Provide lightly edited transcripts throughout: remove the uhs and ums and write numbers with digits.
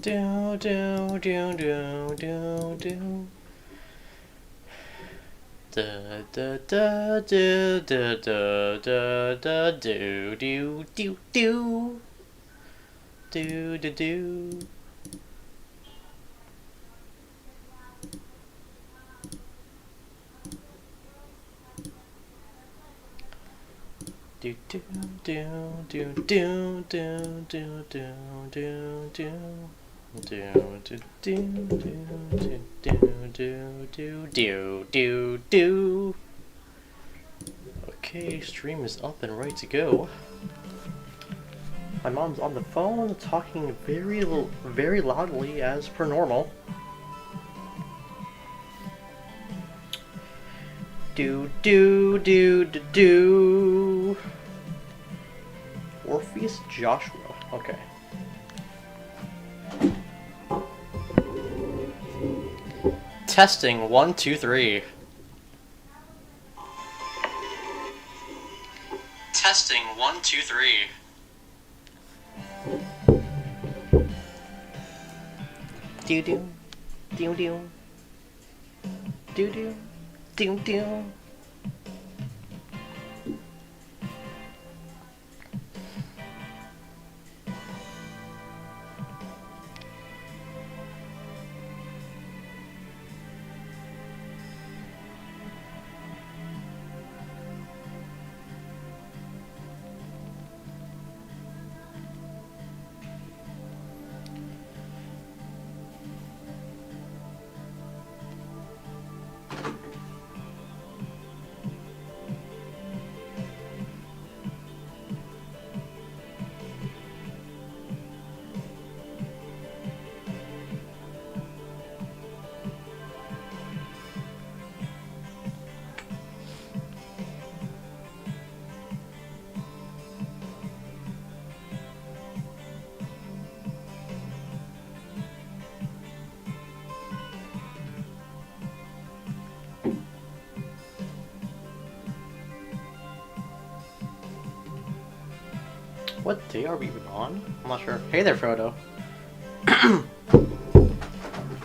Do do do do do do. Da da da da da da da da do do do do do do do. Do do do do do do do do do do. Do do do do do do do do do do. Okay, stream is up and ready to go. My mom's on the phone talking very loudly as per normal. Do do do do do. Orpheus Joshua. Okay. Testing 1 2 3. Testing 1 2 3. Do do do do do do do do. What day are we even on? I'm not sure. Hey there, Frodo.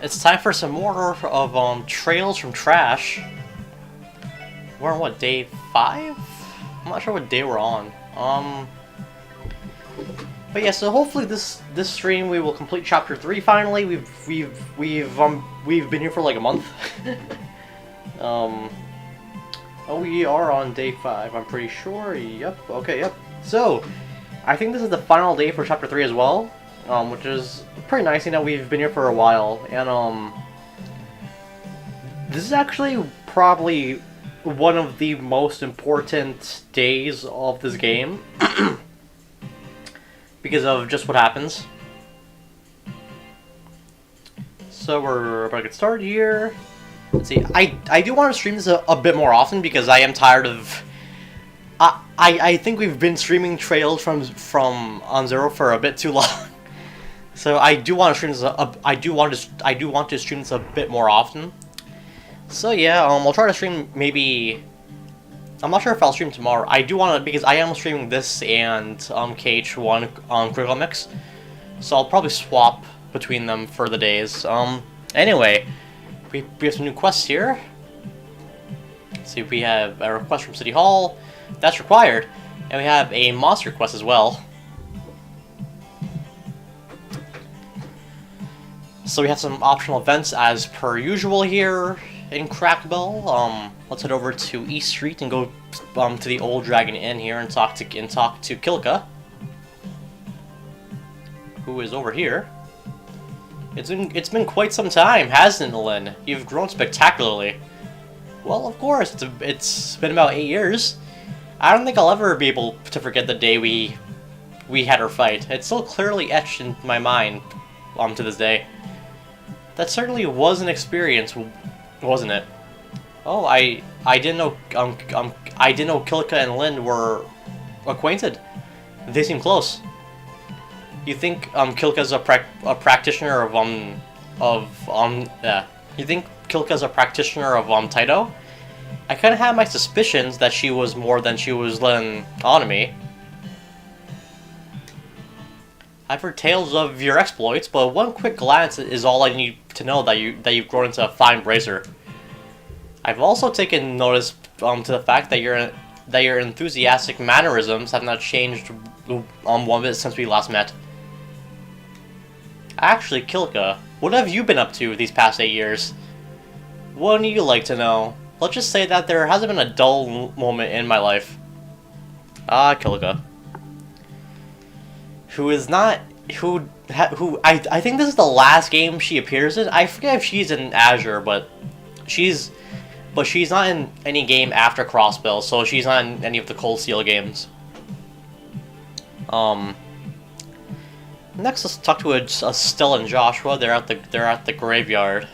It's time for some more of Trails from Trash. We're on what, day 5? I'm not sure what day we're on. But yeah, so hopefully this stream we will complete chapter 3 finally. We've been here for like a month. Oh, we are on day 5. I'm pretty sure. Yep. Okay. Yep. So. I think this is the final day for Chapter 3 as well, which is pretty nice. You know, we've been here for a while, and this is actually probably one of the most important days of this game because of just what happens. So we're about to get started here. Let's see. I do want to stream this a bit more often because I am tired of. I think we've been streaming Trails from Zero for a bit too long, so I do want to stream this. I do want to stream this a bit more often. So yeah, I'll try to stream maybe. I'm not sure if I'll stream tomorrow. I do want to because I am streaming this and KH1 Critical Mix, so I'll probably swap between them for the days. Anyway, we have some new quests here. Let's see if we have a request from City Hall. That's required. And we have a monster quest as well. So we have some optional events as per usual here in Crackbell. Let's head over to East Street and go to the Old Dragon Inn here and talk to Kilka, who is over here. It's been quite some time, hasn't it, Lynn? You've grown spectacularly. Well, of course. It's been about 8 years. I don't think I'll ever be able to forget the day we had our fight. It's still clearly etched in my mind to this day. That certainly was an experience, wasn't it? Oh, I didn't know I didn't know Kilka and Lynn were acquainted. They seem close. You think Kilka's a practitioner you think Kilka's a practitioner of Taito? I kind of had my suspicions that she was more than she was letting on to me. I've heard tales of your exploits, but one quick glance is all I need to know that you've grown into a fine bracer. I've also taken notice to the fact that your enthusiastic mannerisms have not changed one bit since we last met. Actually, Kilka, what have you been up to these past 8 years? Wouldn't you like to know? Let's just say that there hasn't been a dull moment in my life. Ah, Kilka. I think this is the last game she appears in. I forget if she's in Azure, but she's not in any game after Crossbill, so she's not in any of the Cold Steel games. Next, let's talk to a Stella and Joshua. They're at the graveyard.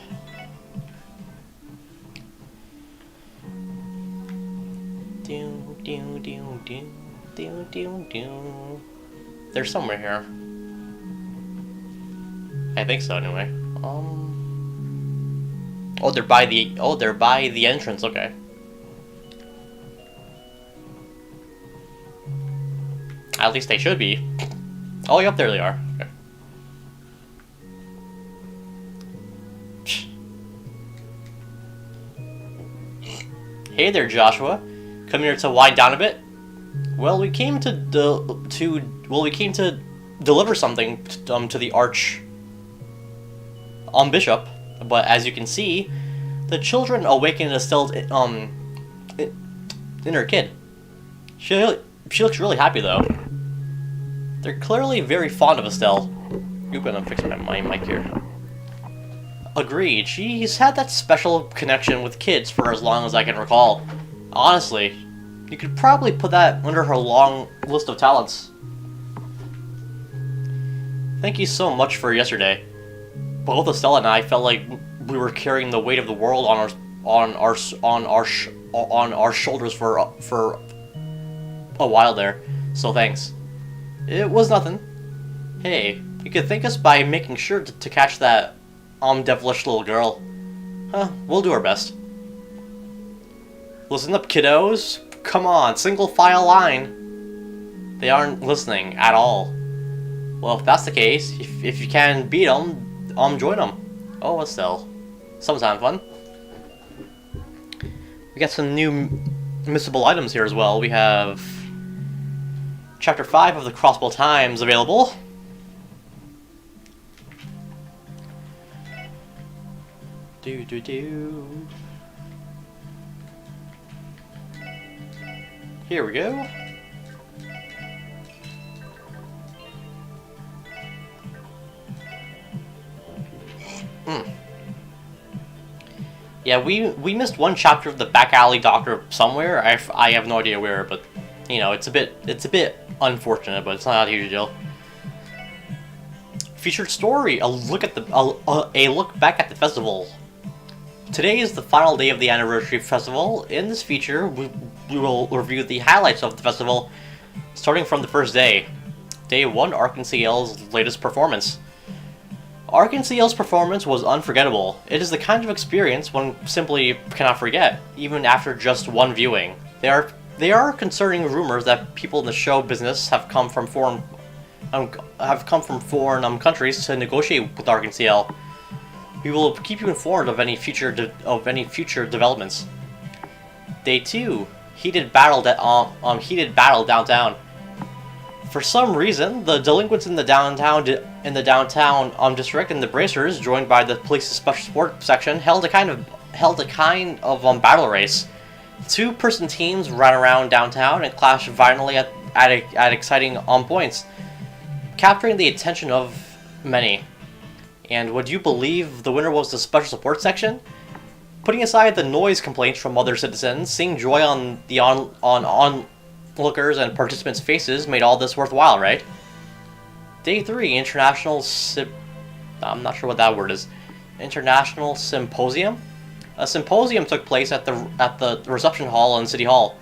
They're somewhere here. I think so, anyway. Oh, they're by the entrance. Okay. At least they should be. Oh, yep, there they are. Okay. Hey there, Joshua. Come here to wind down a bit. Well, we came to deliver something to the Bishop, but as you can see, the children awakened Estelle's inner kid. She looks really happy though. They're clearly very fond of Estelle. You're gonna fix my mic here. Agreed. She's had that special connection with kids for as long as I can recall. Honestly, you could probably put that under her long list of talents. Thank you so much for yesterday. Both Estelle and I felt like we were carrying the weight of the world on our shoulders for a while there. So thanks. It was nothing. Hey, you could thank us by making sure to catch that devilish little girl. Huh, we'll do our best. Listen up, kiddos. Come on, single file line. They aren't listening at all. Well, if that's the case, if you can beat them, join them. Oh, Estelle. Sometime fun. We got some new missable items here as well. We have Chapter 5 of the Crossbow Times available. Here we go. Yeah, we missed one chapter of the Back Alley Doctor somewhere. I have no idea where, but you know, it's a bit unfortunate, but it's not a huge deal. Featured story: a look back at the festival. Today is the final day of the anniversary festival. In this feature, we will review the highlights of the festival, starting from the first day. Day 1, Arkansas's latest performance. Arkansas's performance was unforgettable. It is the kind of experience one simply cannot forget, even after just one viewing. There are concerning rumors that people in the show business have come from foreign countries to negotiate with Arkansas. We will keep you informed of any future developments. Day 2, heated battle downtown. For some reason, the delinquents in the downtown district and the bracers, joined by the police's special support section, held a kind of battle race. 2-person teams ran around downtown and clashed violently at exciting points, capturing the attention of many. And would you believe the winner was the special support section? Putting aside the noise complaints from other citizens, seeing joy on the onlookers and participants' faces made all this worthwhile, right? Day 3, I'm not sure what that word is. International Symposium? A symposium took place at the reception hall in City Hall.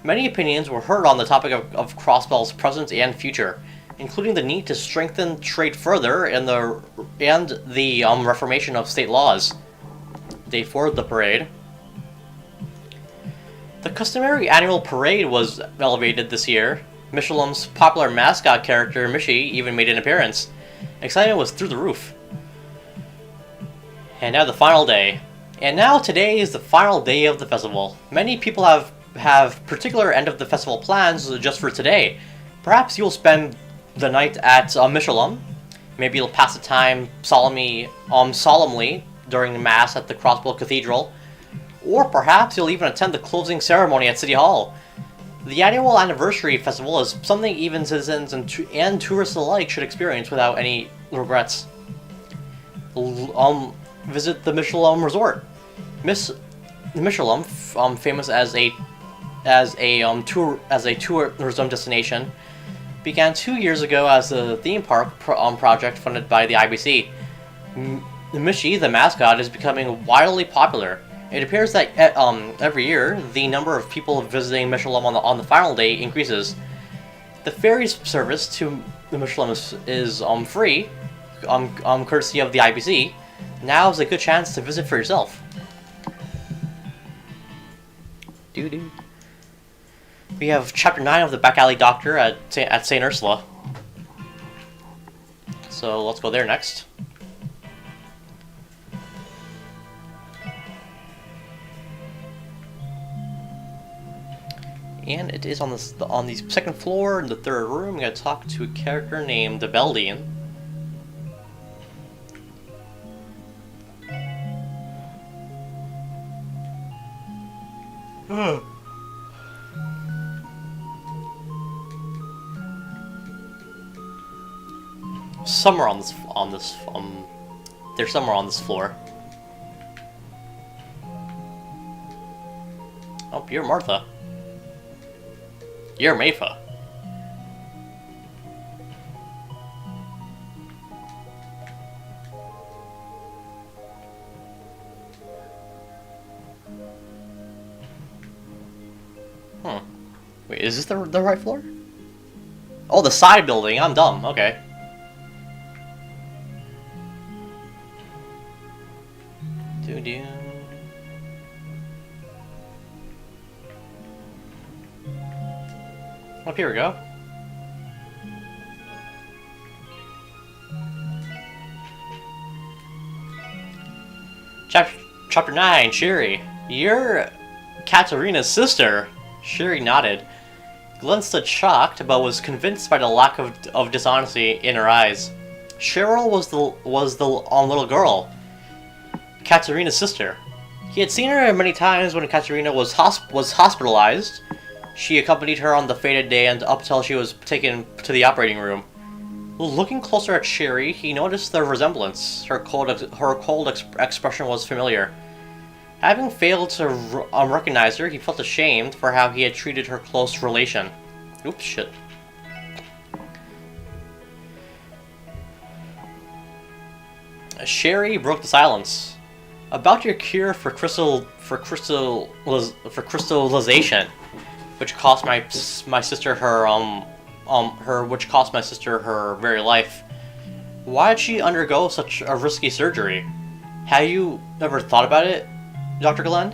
Many opinions were heard on the topic of Crossbell's present and future, including the need to strengthen trade further and the reformation of state laws. Day 4, the parade. The customary annual parade was elevated this year. Michelin's popular mascot character, Michi, even made an appearance. Excitement was through the roof. And now the final day. And now today is the final day of the festival. Many people have particular end of the festival plans just for today. Perhaps you'll spend the night at Michelin. Maybe you'll pass the time solemnly during the Mass at the Crossbow Cathedral. Or perhaps you'll even attend the closing ceremony at City Hall. The annual anniversary festival is something even citizens and tourists alike should experience without any regrets. Visit the Michelin Resort. Michelin, famous as a tourism destination, began 2 years ago as a theme park project funded by the IBC. Michi, the mascot, is becoming widely popular. It appears that every year, the number of people visiting Michelin on the final day increases. The ferry service to the Michelin is free, courtesy of the IBC. Now is a good chance to visit for yourself. We have Chapter 9 of the Back Alley Doctor at St. Ursula. So let's go there next. And it is on the second floor in the third room. We gotta talk to a character named Beldian. Somewhere they're somewhere on this floor. Oh, you're Martha. You're Mayfa. Wait, is this the right floor? Oh, the side building. I'm dumb. Okay. Doo-doo. Oh, here we go. Chapter 9, Sherry. You're Katarina's sister. Sherry nodded. Glenn stood shocked, but was convinced by the lack of dishonesty in her eyes. Cheryl was the little girl, Katarina's sister. He had seen her many times when Katarina was hospitalized. She accompanied her on the fated day and up till she was taken to the operating room. Looking closer at Sherry, he noticed the resemblance. Her cold expression was familiar. Having failed to recognize her, he felt ashamed for how he had treated her close relation. Oops, shit. Sherry broke the silence. About your cure for crystallization, which cost my sister her very life. Why did she undergo such a risky surgery? Have you ever thought about it, Dr. Glenn?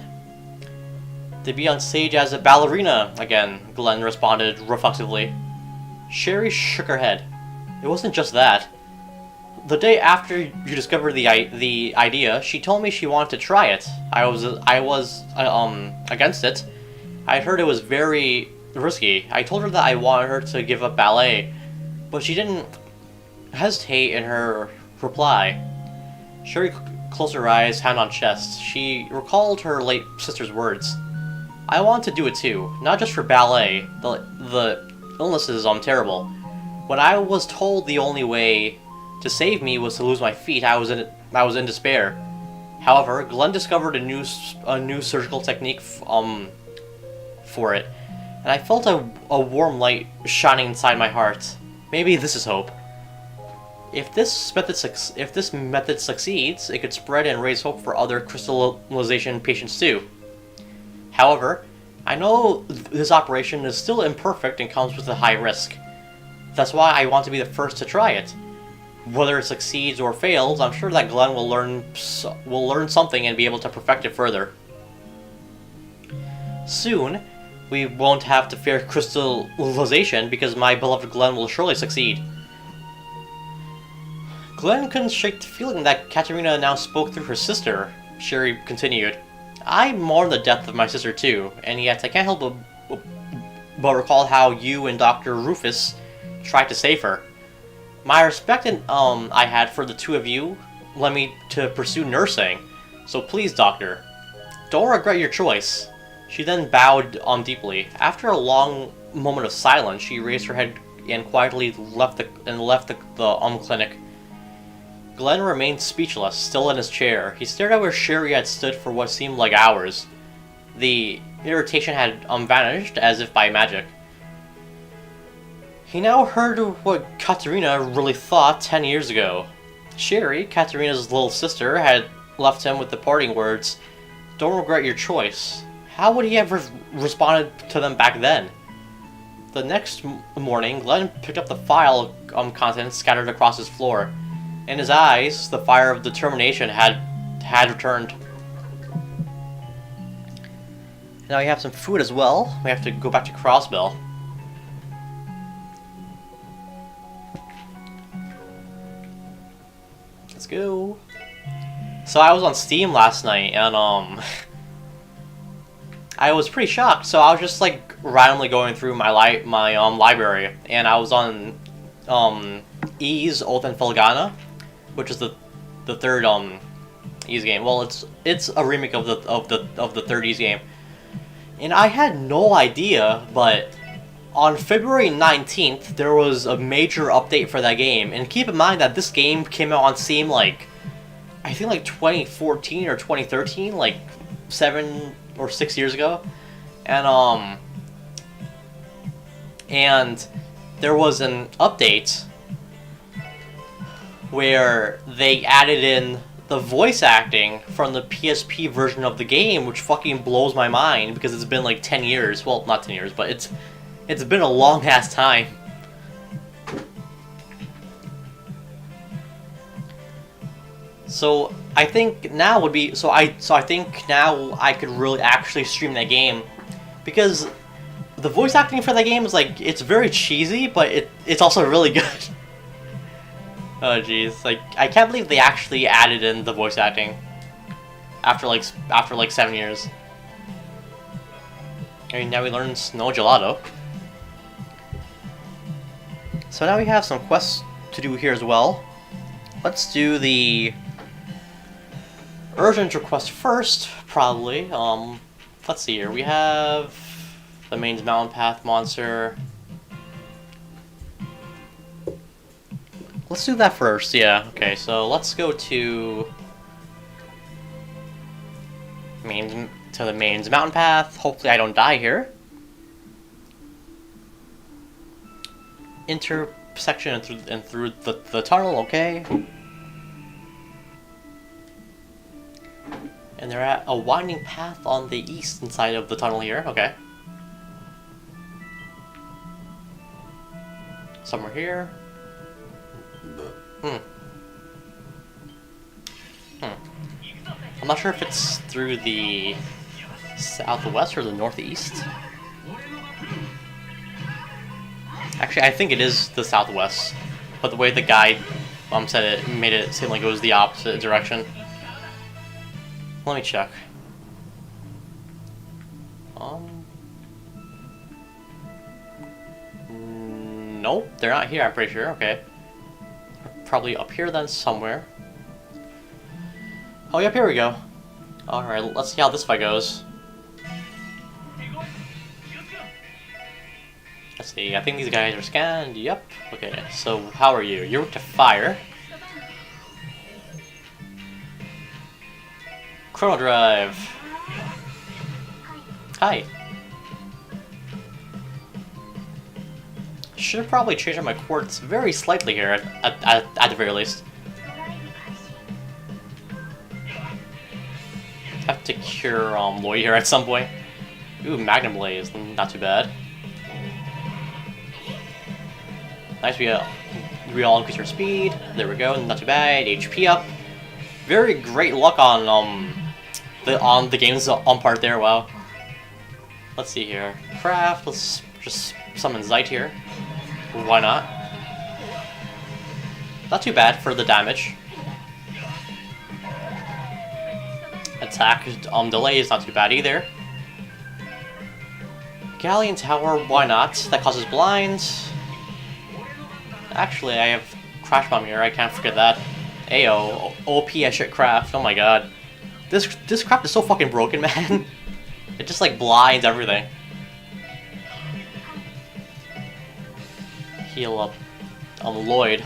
To be on stage as a ballerina again, Glenn responded reflexively. Sherry shook her head. It wasn't just that. The day after you discovered the idea, she told me she wanted to try it. I was against it. I heard it was very risky. I told her that I wanted her to give up ballet, but she didn't hesitate in her reply. Sherry closed her eyes, hand on chest. She recalled her late sister's words. I want to do it too, not just for ballet. The illness is terrible. When I was told the only way to save me was to lose my feet, I was in despair. However, Glenn discovered a new surgical technique for it, and I felt a warm light shining inside my heart. Maybe this is hope. If this method succeeds, it could spread and raise hope for other crystallization patients too. However, I know this operation is still imperfect and comes with a high risk. That's why I want to be the first to try it. Whether it succeeds or fails, I'm sure that Glenn will learn something and be able to perfect it further. Soon, We won't have to fear crystallization because my beloved Glenn will surely succeed. Glenn couldn't shake the feeling that Katerina now spoke through her sister. Sherry continued. I mourn the death of my sister too, and yet I can't help but recall how you and Dr. Rufus tried to save her. My respect I had for the two of you led me to pursue nursing, so please, Doctor, don't regret your choice. She then bowed deeply. After a long moment of silence, she raised her head and quietly left the clinic. Glenn remained speechless, still in his chair. He stared at where Sherry had stood for what seemed like hours. The irritation had vanished, as if by magic. He now heard what Katerina really thought 10 years ago. Sherry, Katerina's little sister, had left him with the parting words, "Don't regret your choice." How would he have responded to them back then? The next morning, Glenn picked up the file contents scattered across his floor. In his eyes, the fire of determination had returned. Now we have some food as well. We have to go back to Crossbell. Let's go. So I was on Steam last night, and I was pretty shocked. So I was just like randomly going through my library, and I was on Ys Oath and Felghana, which is the third Ys game. Well, it's a remake of the third Ys game, and I had no idea, but on February 19th there was a major update for that game. And keep in mind that this game came out on Steam like I think like 2014 or 2013, like 7 or 6 years ago, and there was an update where they added in the voice acting from the PSP version of the game, which fucking blows my mind because it's been like 10 years. Well, not 10 years, but it's been a long ass time. So I think now would be I think now I could really actually stream that game, because the voice acting for that game is like, it's very cheesy, but it's also really good. Oh jeez, like I can't believe they actually added in the voice acting after like 7 years. And now we learn Snow Gelato. So now we have some quests to do here as well. Let's do the urgent request first, probably. Let's see here. We have the Main's Mountain Path monster. Let's do that first, yeah. Okay, so let's go to the Main's Mountain Path. Hopefully I don't die here. Intersection and through the tunnel, okay. And they're at a winding path on the eastern side of the tunnel here, okay. Somewhere here. I'm not sure if it's through the southwest or the northeast. Actually, I think it is the southwest, but the way the guide said it made it seem like it was the opposite direction. Let me check. Nope, they're not here, I'm pretty sure. Okay. Probably up here then, somewhere. Oh, yep, here we go. Alright, let's see how this fight goes. Let's see, I think these guys are scanned. Yep. Okay, so how are you? You're to fire. Chrono Drive. Hi. Should have probably changed up my quartz very slightly here, at the very least. Have to cure Lloyd here at some point. Ooh, Magnum Blaze, not too bad. Nice, we all increase our speed. There we go, not too bad. HP up. Very great luck on the game's part there. Wow. Let's see here. craft. Let's just summon Zeit here. Why not? Not too bad for the damage. Attack delay is not too bad either. Galleon Tower, why not? That causes blinds. Actually, I have Crash Bomb here, I can't forget that. Ayo, OP as shit craft, oh my god. This craft is so fucking broken, man. It just like blinds everything. Heal up Lloyd.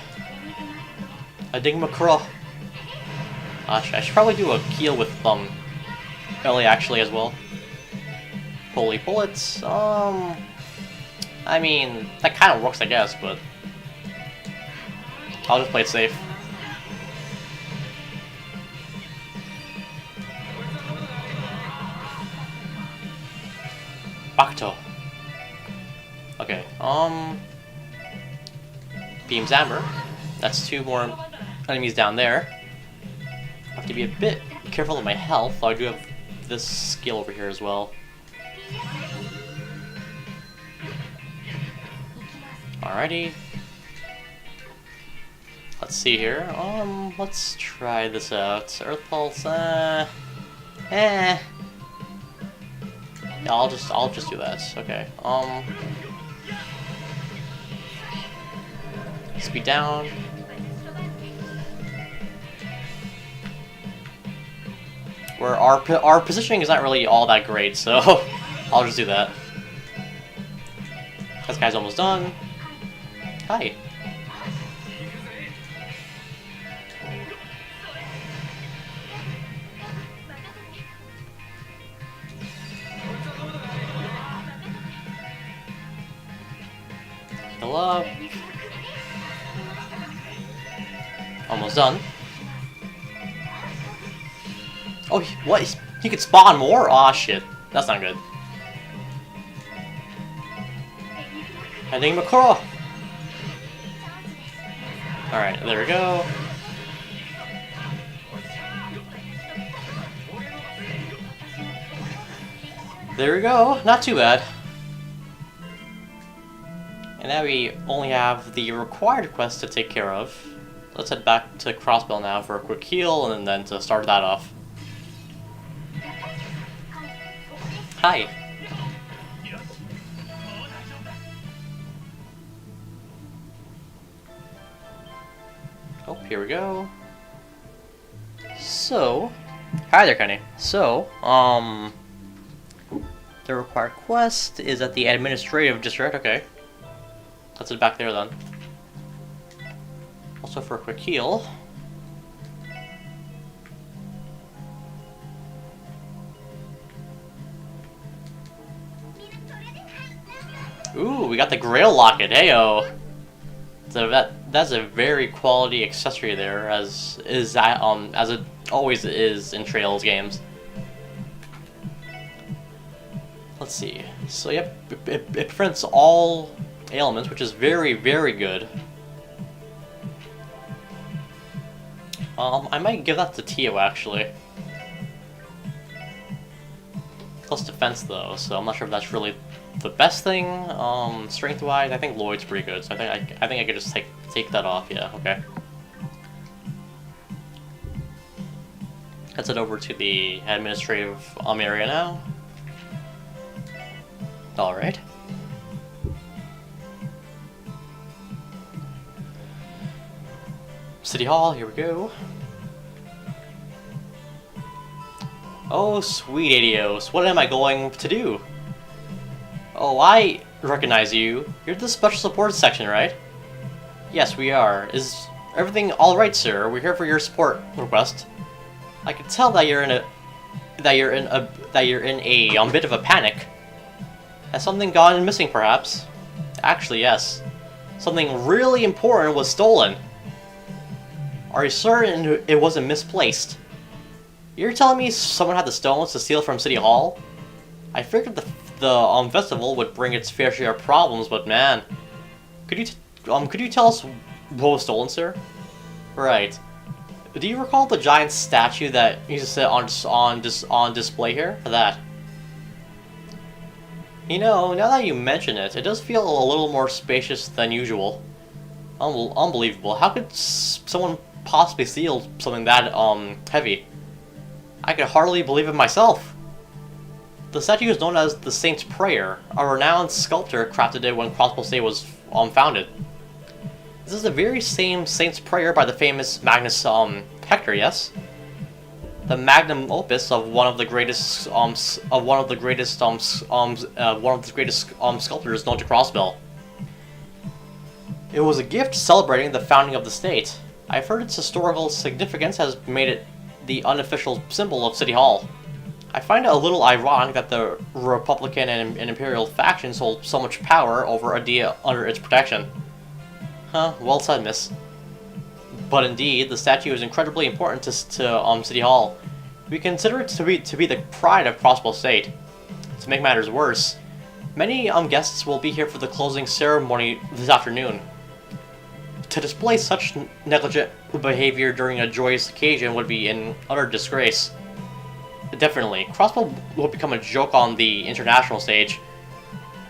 Enigma Crow. I should probably do a heal with Ellie actually as well. Holy bullets. I mean that kind of works, I guess, but I'll just play it safe. Bakuto. Okay. Beam Zamber. That's 2 more enemies down there. I have to be a bit careful of my health, though I do have this skill over here as well. Alrighty. Let's see here. Let's try this out. Earth Pulse, Yeah, I'll just do that. Okay. Speed down. Where our positioning is not really all that great, so I'll just do that. This guy's almost done. Hi. Heal up. Almost done. Oh, what? He could spawn more? Aw, shit. That's not good. Ending Makoro! Alright, there we go. There we go. Not too bad. And now we only have the required quest to take care of. Let's head back to Crossbell now for a quick heal, and then to start that off. Hi. Oh, here we go. So, hi there, Kenny. So, the required quest is at the administrative district. Okay, let's head back there then. Also for a quick heal. Ooh, we got the Grail Locket, heyo! So that's a very quality accessory there, as it always is in Trails games. Let's see. So yep, it prevents all ailments, which is very, very good. I might give that to Tio actually. Plus defense though, so I'm not sure if that's really the best thing. Strength-wise, I think Lloyd's pretty good, so I think I could just take that off. Yeah, okay. Let's head over to the administrative area now. All right. City Hall, here we go. Oh, sweet Adios, what am I going to do? Oh, I recognize you. You're the special support section, right? Yes, we are. Is everything all right, sir? We're here for your support request. I can tell that you're in a bit of a panic. Has something gone missing, perhaps? Actually, yes. Something really important was stolen. Are you certain it wasn't misplaced? You're telling me someone had the stones to steal from City Hall? I figured the festival would bring its fair share of problems, but man, could you tell us what was stolen, sir? Right. Do you recall the giant statue that used to sit on display here? That. You know, now that you mention it, it does feel a little more spacious than usual. Unbelievable. How could someone possibly steal something that, heavy? I could hardly believe it myself. The statue is known as the Saint's Prayer. A renowned sculptor crafted it when Crossbow State was, founded. This is the very same Saint's Prayer by the famous Magnus, Hector, yes? The magnum opus of one of the greatest sculptors known to Crossbell. It was a gift celebrating the founding of the state. I've heard its historical significance has made it the unofficial symbol of City Hall. I find it a little ironic that the Republican and Imperial factions hold so much power over Adia under its protection. Huh, well said, miss. But indeed, the statue is incredibly important to City Hall. We consider it to be the pride of Crossbow State. To make matters worse, many guests will be here for the closing ceremony this afternoon. To display such negligent behavior during a joyous occasion would be an utter disgrace. Definitely, Crossbow will become a joke on the international stage.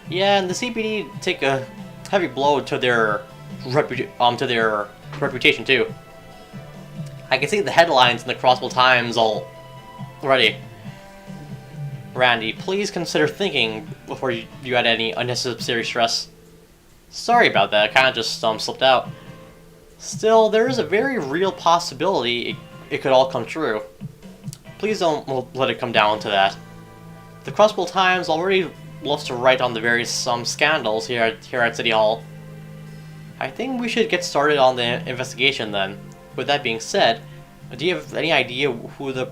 Yeah, and the CPD take a heavy blow to their reputation too. I can see the headlines in the Crossbow Times already. Randy, please consider thinking before you add any unnecessary stress. Sorry about that, I kinda just slipped out. Still, there is a very real possibility it could all come true. Please don't let it come down to that. The Crossbow Times already loves to write on the various scandals here at City Hall. I think we should get started on the investigation then. With that being said, do you have any idea who the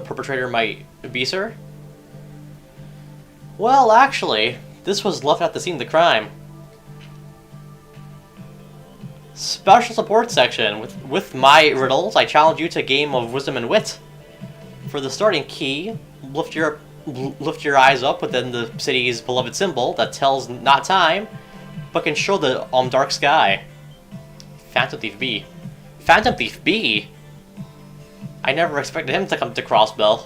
perpetrator might be, sir? Well, actually, this was left at the scene of the crime. Special support section. With my riddles, I challenge you to a game of wisdom and wit. For the starting key, lift your eyes up within the city's beloved symbol that tells not time, but can show the dark sky. Phantom Thief B. Phantom Thief B? I never expected him to come to Crossbell.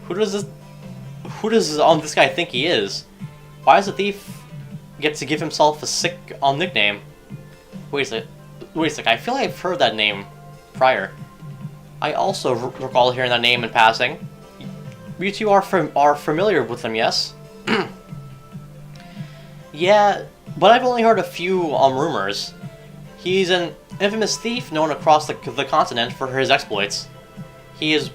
Who does this guy think he is? Why does the thief get to give himself a sick nickname? Wait a sec, I feel like I've heard that name prior. I also recall hearing that name in passing. You two are familiar with him, yes? Yeah, but I've only heard a few rumors. He's an infamous thief known across the continent for his exploits. He is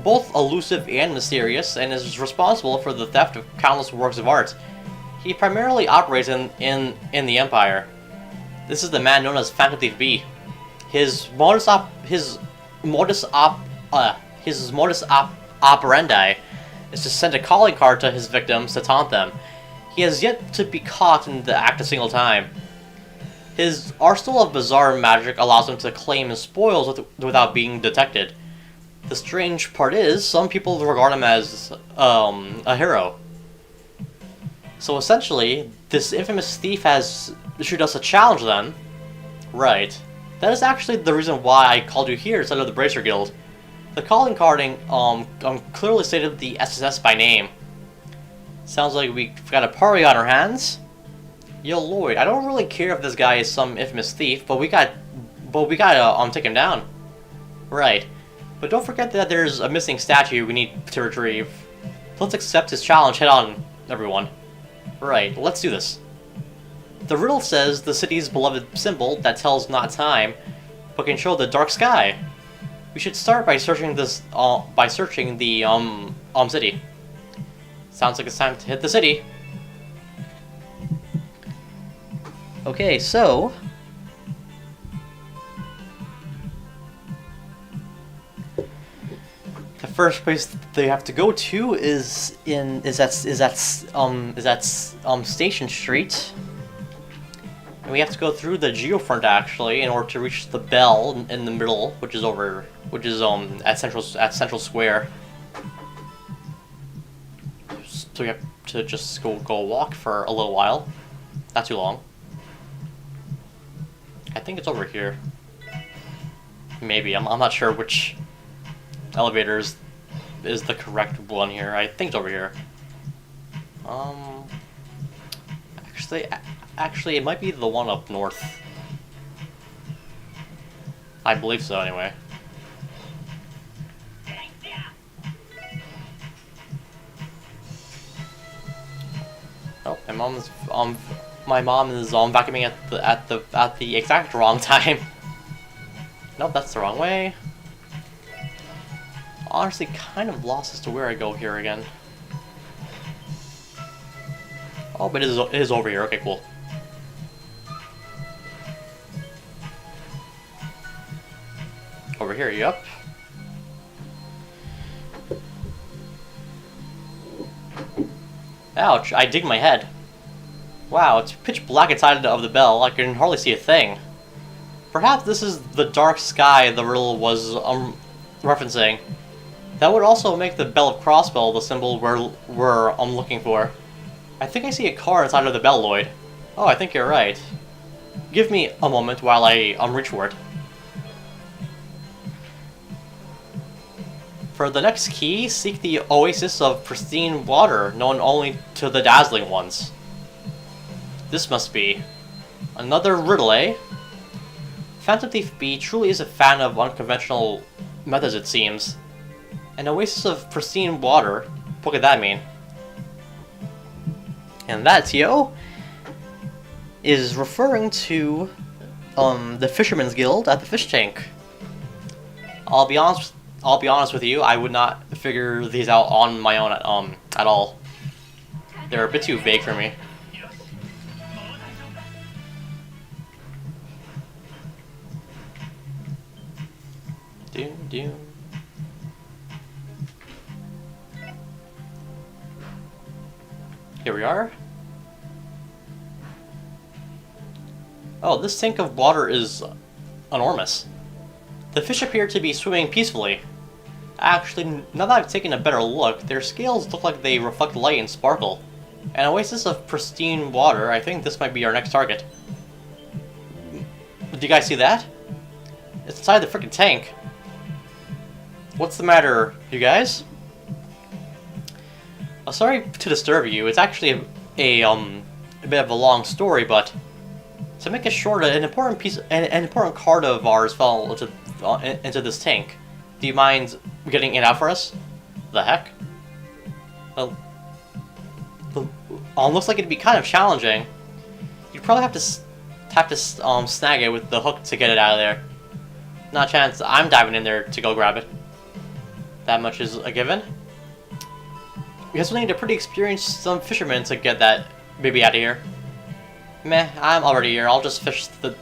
both elusive and mysterious, and is responsible for the theft of countless works of art. He primarily operates in the Empire. This is the man known as Phantom Thief B. His modus operandi is to send a calling card to his victims to taunt them. He has yet to be caught in the act a single time. His arsenal of bizarre magic allows him to claim his spoils without being detected. The strange part is, some people regard him as a hero. So essentially, this infamous thief has issued us a challenge then. Right. That is actually the reason why I called you here instead of the Bracer Guild. The calling carding clearly stated the SSS by name. Sounds like we've got a party on our hands. Yo, Lloyd, I don't really care if this guy is some infamous thief, but we gotta take him down. Right. But don't forget that there's a missing statue we need to retrieve. Let's accept his challenge head on, everyone. Right, let's do this. The riddle says the city's beloved symbol that tells not time, but can show the dark sky. We should start by searching the city. Sounds like it's time to hit the city. Okay, so the first place they have to go to is Station Street. And we have to go through the Geofront actually in order to reach the bell in the middle, which is at Central Square. So we have to just go walk for a little while. Not too long. I think it's over here. Maybe. I'm not sure which elevator is the correct one here. I think it's over here. Um, actually, it might be the one up north. I believe so, anyway. Oh, my mom is vacuuming at the exact wrong time. Nope, that's the wrong way. Honestly, kind of lost as to where I go here again. Oh, but it is over here. Okay, cool. Over here, yep. Ouch, I digged my head. Wow, it's pitch black inside of the bell. I can hardly see a thing. Perhaps this is the dark sky the riddle was referencing. That would also make the Bell of Crossbell the symbol we're looking for. I think I see a car inside of the bell, Lloyd. Oh, I think you're right. Give me a moment while I reach for it. For the next key, seek the oasis of pristine water, known only to the dazzling ones. This must be another riddle, eh? Phantom Thief B truly is a fan of unconventional methods, it seems. An oasis of pristine water? What could that mean? And that, Tio, is referring to the Fisherman's Guild at the fish tank. I'll be honest with you, I would not figure these out on my own at all. They're a bit too vague for me. Doom. Here we are. Oh, this tank of water is enormous. The fish appear to be swimming peacefully. Actually, now that I've taken a better look, their scales look like they reflect light and sparkle. An oasis of pristine water, I think this might be our next target. Do you guys see that? It's inside the frickin' tank. What's the matter, you guys? Sorry to disturb you. It's actually a bit of a long story, but to make it short, an important card of ours fell into this tank. Do you mind getting it out for us? The heck? Well, looks like it'd be kind of challenging. You'd probably have to snag it with the hook to get it out of there. Not a chance. I'm diving in there to go grab it. That much is a given. We guess we'll need a pretty experienced fisherman to get that baby out of here. Meh, I'm already here. I'll just fish the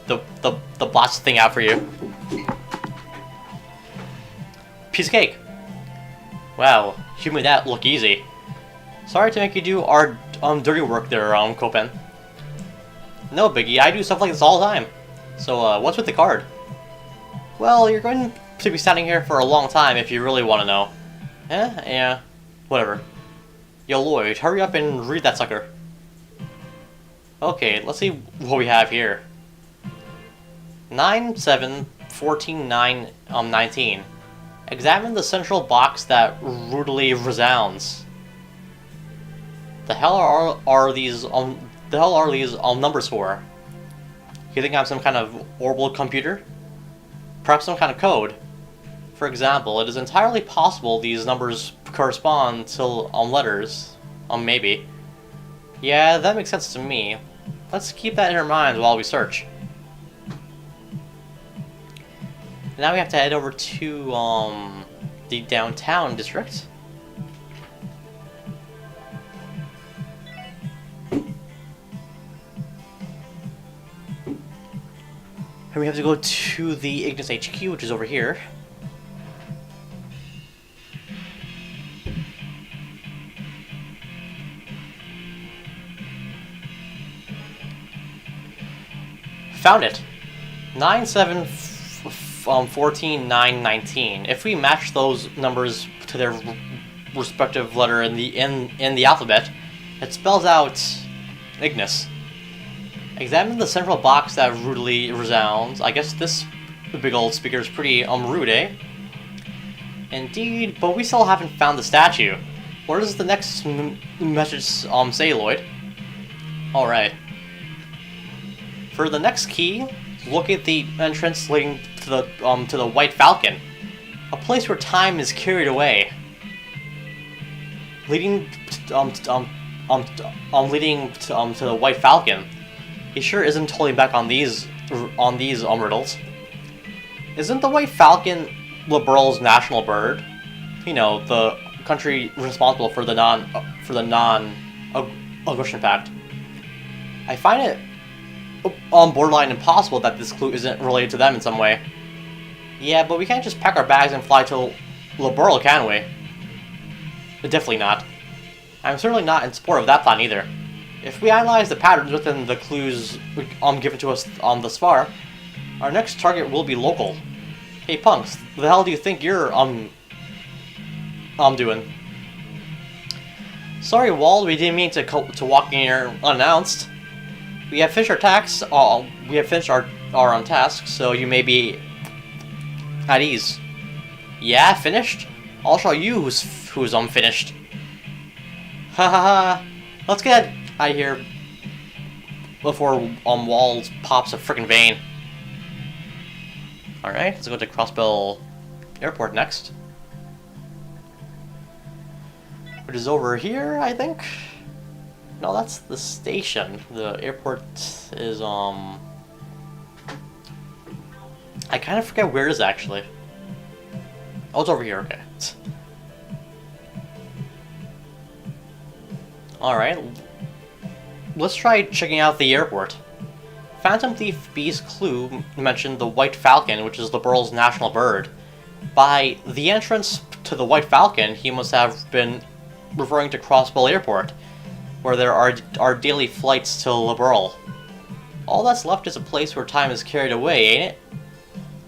blasted thing out for you. Piece of cake. Wow, you made that look easy. Sorry to make you do our dirty work there, Copen. No biggie, I do stuff like this all the time. So, what's with the card? Well, you're going to be standing here for a long time if you really want to know. Yeah, whatever. Yo, Lloyd, hurry up and read that sucker. Okay, let's see what we have here. 9-7-14-9-19. Examine the central box that rudely resounds. The hell are these numbers for? You think I'm some kind of orbital computer? Perhaps some kind of code. For example, it is entirely possible these numbers correspond to letters. Maybe. Yeah, that makes sense to me. Let's keep that in our minds while we search. Now we have to head over to the downtown district. And we have to go to the Ignis HQ, which is over here. Found it. 9-7-14-9-19. If we match those numbers to their respective letter in the alphabet, it spells out Ignis. Examine the central box that rudely resounds. I guess this big old speaker is pretty rude, eh? Indeed, but we still haven't found the statue. What does the next message say, Lloyd? Alright. For the next key, look at the entrance leading to the White Falcon. A place where time is carried away. Leading to the White Falcon. He sure isn't totally back on these riddles. Isn't the White Falcon Liberal's national bird? You know, the country responsible for the non-aggression pact. I find it borderline impossible that this clue isn't related to them in some way. Yeah, but we can't just pack our bags and fly to Liberal, can we? Definitely not. I'm certainly not in support of that plan either. If we analyze the patterns within the clues given to us thus far, our next target will be local. Hey punks, the hell do you think you're doing? Sorry, Wald, we didn't mean to walk in here unannounced. We have finished our tasks. We have finished our task, so you may be at ease. Yeah, finished? I'll show you who's unfinished. Ha ha ha! Let's get out of here before Wald pops a frickin' vein. All right, let's go to Crossbell Airport next, which is over here, I think. No, that's the station. The airport is, I kind of forget where it is, actually. Oh, it's over here, okay. Alright. Let's try checking out the airport. Phantom Thief B's clue mentioned the White Falcon, which is the Liberal's national bird. By the entrance to the White Falcon, he must have been referring to Crossbell Airport, where there are daily flights to Liberal. All that's left is a place where time is carried away, ain't it?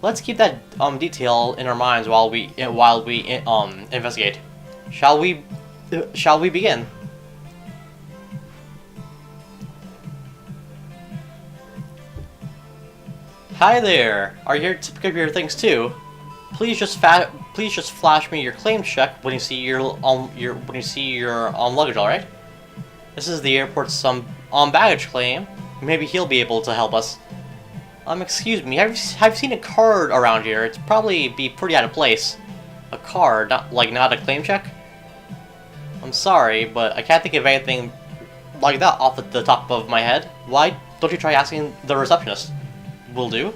Let's keep that detail in our minds while we investigate. Shall we begin? Hi there. Are you here to pick up your things too? Please just flash me your claim check when you see your luggage. All right. This is the airport's baggage claim. Maybe he'll be able to help us. Excuse me, have you seen a card around here? It's probably be pretty out of place. A card, not a claim check? I'm sorry, but I can't think of anything like that off the top of my head. Why don't you try asking the receptionist? Will do.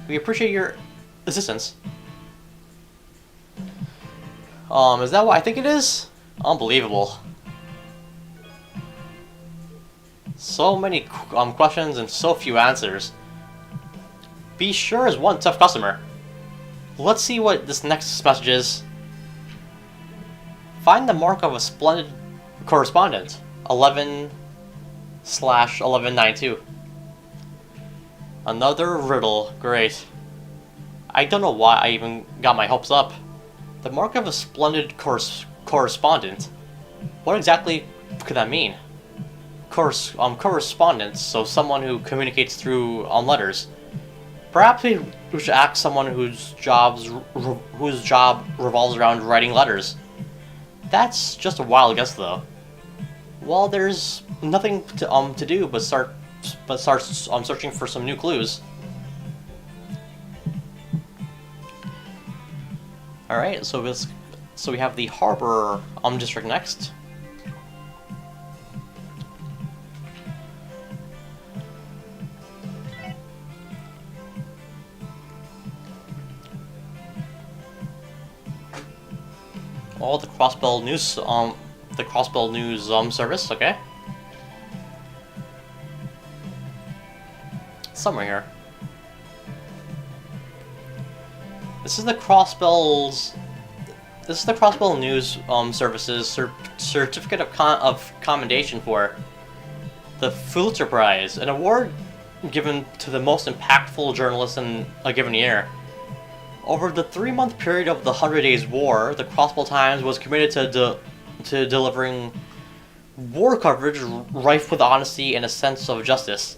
We appreciate your assistance. Is that what I think it is? Unbelievable. So many questions and so few answers. B sure is one tough customer. Let's see what this next message is. Find the mark of a splendid correspondent. 11/1192. Another riddle. Great. I don't know why I even got my hopes up. The mark of a splendid correspondent. What exactly could that mean? Correspondence, so someone who communicates through letters. Perhaps we should ask someone whose job revolves around writing letters. That's just a wild guess, though. Well, there's nothing to do but start searching for some new clues. All right, so we have the harbor district next. Oh, the Crossbell News service, okay. Somewhere here. This is the Crossbell News Service's certificate of commendation for the Pulitzer Prize, an award given to the most impactful journalist in a given year. Over the 3-month period of the 100 Days War, the Crossbell Times was committed to delivering war coverage rife with honesty and a sense of justice.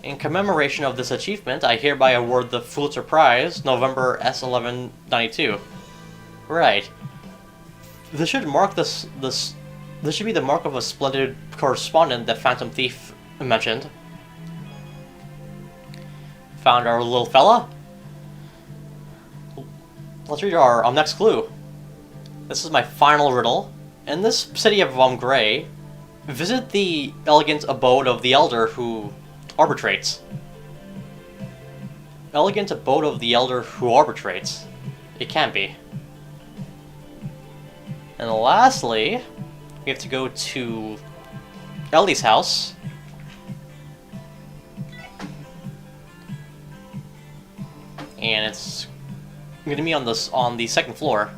In commemoration of this achievement, I hereby award the Pulitzer Prize, November S1192. Right. This should mark this should be the mark of a splendid correspondent that Phantom Thief mentioned. Found our little fella? Let's read our next clue. This is my final riddle. In this city of Gray, visit the elegant abode of the elder who arbitrates. Elegant abode of the elder who arbitrates. It can't be. And lastly, we have to go to Ellie's house. And it's gonna be on the second floor.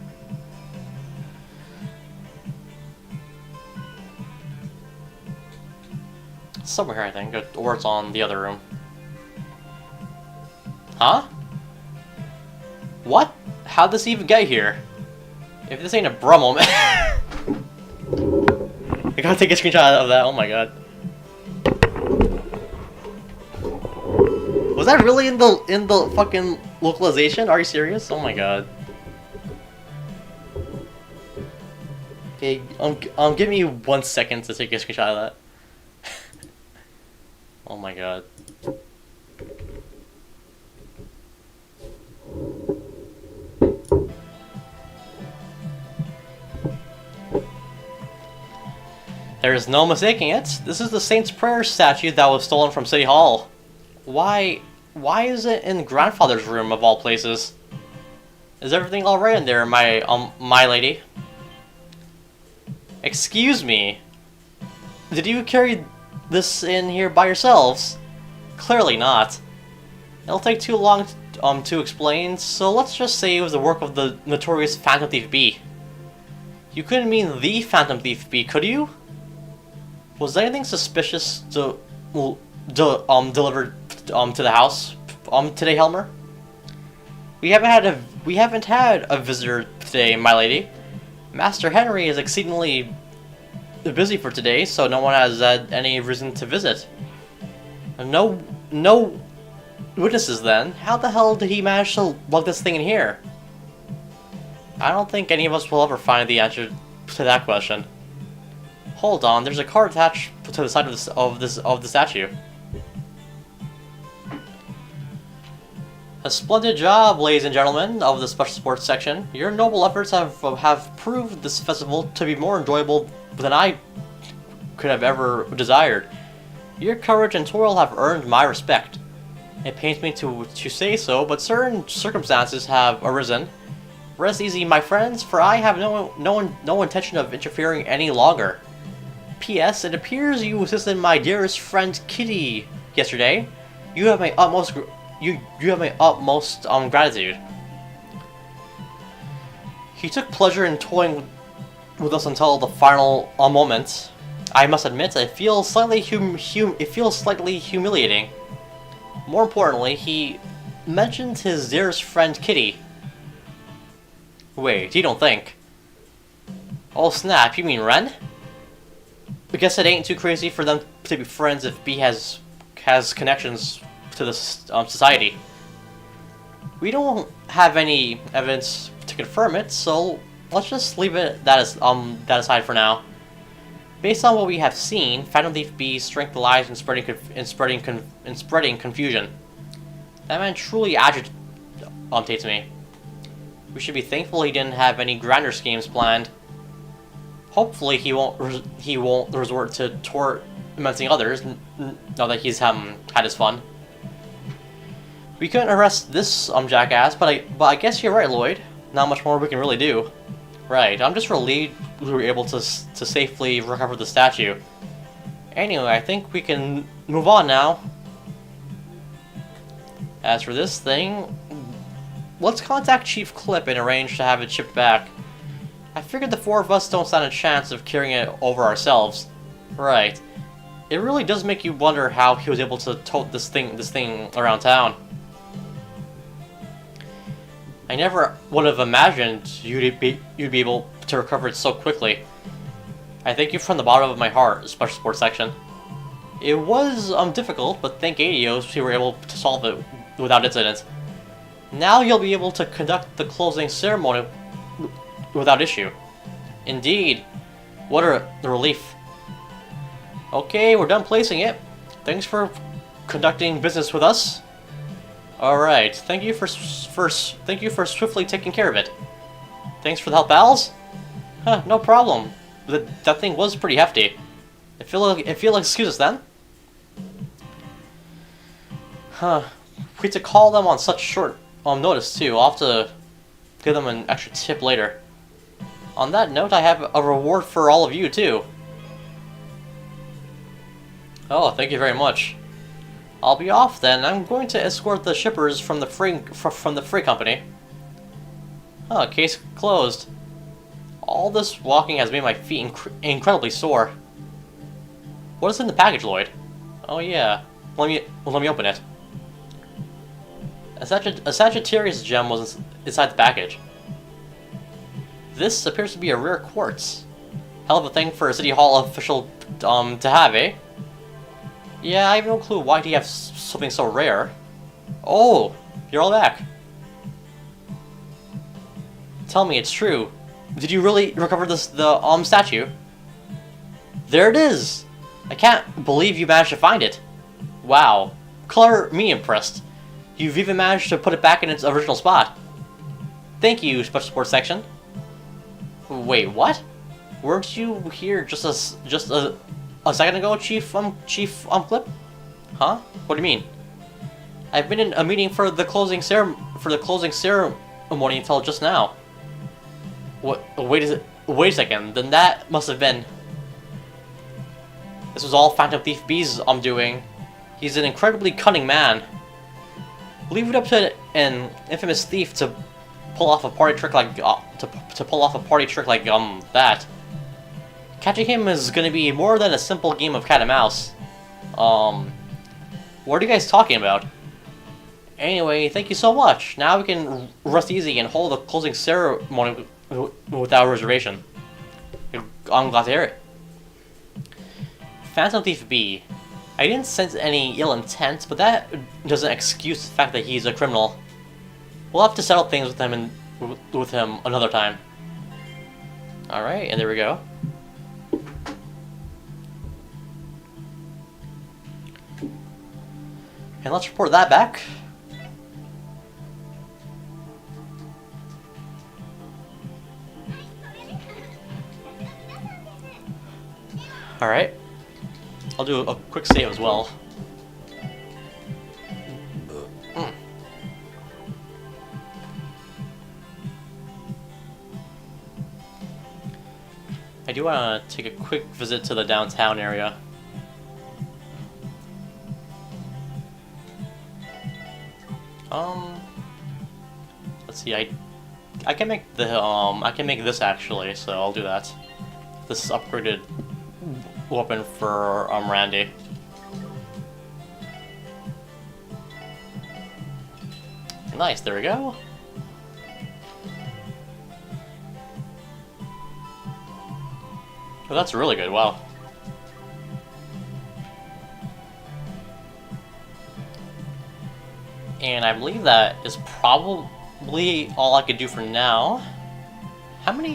Somewhere here, I think, or it's on the other room. Huh? What? How'd this even get here? If this ain't a bruh moment. I gotta take a screenshot of that, oh my god. Was that really in the fucking localization? Are you serious? Oh my god. Okay, give me 1 second to take a screenshot of that. Oh my god. There is no mistaking it. This is the Saint's Prayer statue that was stolen from City Hall. Why is it in Grandfather's room of all places? Is everything alright in there, my lady? Excuse me. Did you carry this in here by yourselves? Clearly not. It'll take too long to explain, so let's just say it was the work of the notorious Phantom Thief B. You couldn't mean the Phantom Thief B, could you? Was anything suspicious delivered to the house today, Helmer? We haven't had a visitor today, my lady. Master Henry is exceedingly busy for today, so no one has had any reason to visit. No witnesses then. How the hell did he manage to lug this thing in here? I don't think any of us will ever find the answer to that question. Hold on, there's a card attached to the side of the statue. A splendid job, ladies and gentlemen of the Special Sports section. Your noble efforts have proved this festival to be more enjoyable than I could have ever desired. Your courage and toil have earned my respect. It pains me to say so, but certain circumstances have arisen. Rest easy, my friends, for I have no intention of interfering any longer. P.S. It appears you assisted my dearest friend Kitty yesterday. You have my utmost gratitude. He took pleasure in toying with us until the final moment. I must admit, it feels slightly humiliating. More importantly, he mentioned his dearest friend Kitty. Wait, you don't think? Oh snap! You mean Ren? I guess it ain't too crazy for them to be friends if B has connections to the society. We don't have any evidence to confirm it, so let's just leave it that aside for now. Based on what we have seen, Phantom Thief B's strength lies in spreading confusion. That man truly agitates me. We should be thankful he didn't have any grander schemes planned. Hopefully he won't resort to tormenting others now that he's had his fun. We couldn't arrest this jackass, but I guess you're right, Lloyd. Not much more we can really do. Right, I'm just relieved we were able to safely recover the statue. Anyway, I think we can move on now. As for this thing, let's contact Chief Clip and arrange to have it shipped back. I figured the four of us don't stand a chance of carrying it over ourselves. Right. It really does make you wonder how he was able to tote this thing around town. I never would have imagined you'd be able to recover it so quickly. I thank you from the bottom of my heart, Special Sports section. It was difficult, but thank ADOs we were able to solve it without incident. Now you'll be able to conduct the closing ceremony without issue. Indeed. What a relief. Okay, we're done placing it. Thanks for conducting business with us. Alright, thank you for swiftly taking care of it. Thanks for the help, pals. Huh, no problem. That thing was pretty hefty. If you'll excuse us then. Huh. We had to call them on such short notice too. I'll have to give them an extra tip later. On that note, I have a reward for all of you too. Oh, thank you very much. I'll be off then. I'm going to escort the shippers from the freight company. Oh, case closed. All this walking has made my feet incredibly sore. What is in the package, Lloyd? Oh yeah. Let me open it. A Sagittarius gem was inside the package. This appears to be a rare quartz. Hell of a thing for a City Hall official to have, eh? Yeah, I have no clue why do you have something so rare. Oh, you're all back. Tell me it's true. Did you really recover the statue? There it is! I can't believe you managed to find it. Wow. Color me impressed. You've even managed to put it back in its original spot. Thank you, Special Sports Section. Wait, what? Weren't you here just a second ago, Chief Clip? Huh? What do you mean? I've been in a meeting for the closing ceremony until just now. What? Wait a second. Then that must have been. This was all Phantom Thief B's doing. He's an incredibly cunning man. Leave it up to an infamous thief to pull off a party trick like that. Catching him is gonna be more than a simple game of cat and mouse. What are you guys talking about? Anyway, thank you so much. Now we can rest easy and hold the closing ceremony without reservation. I'm glad to hear it. Phantom Thief B. I didn't sense any ill intent, but that doesn't excuse the fact that he's a criminal. We'll have to settle things with him another time. Alright, and there we go. And let's report that back. Alright. I'll do a quick save as well. I do want to take a quick visit to the downtown area. Let's see. I can make the I can make this actually, so I'll do that. This is upgraded weapon for Randy. Nice. There we go. Oh, that's really good. Wow. And I believe that is probably all I could do for now. How much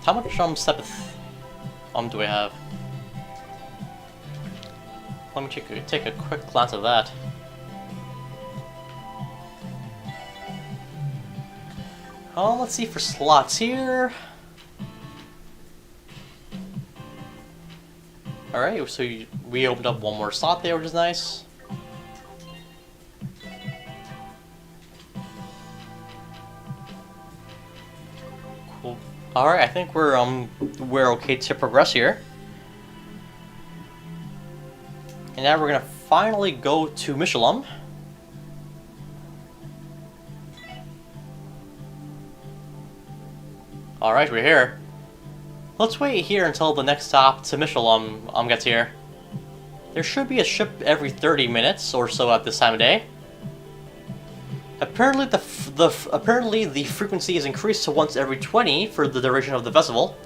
Sepith do I have? Let me take a quick glance at that. Let's see for slots here. Alright, so we opened up one more slot there, which is nice. Cool. Alright, I think we're okay to progress here. And now we're gonna finally go to Michelin. Alright, we're here. Let's wait here until the next stop to Michelin gets here. There should be a ship every 30 minutes or so at this time of day. Apparently the frequency is increased to once every 20 for the duration of the festival.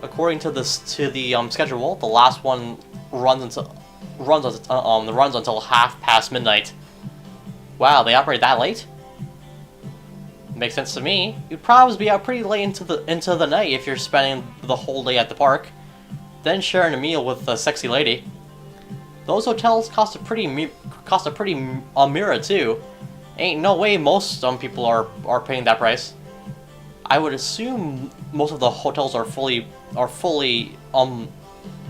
According to the schedule, the last one runs until half past midnight. Wow, they operate that late? Makes sense to me. You'd probably be out pretty late into the night if you're spending the whole day at the park, then sharing a meal with a sexy lady. Those hotels cost a pretty mirror too. Ain't no way most people are paying that price. I would assume most of the hotels are fully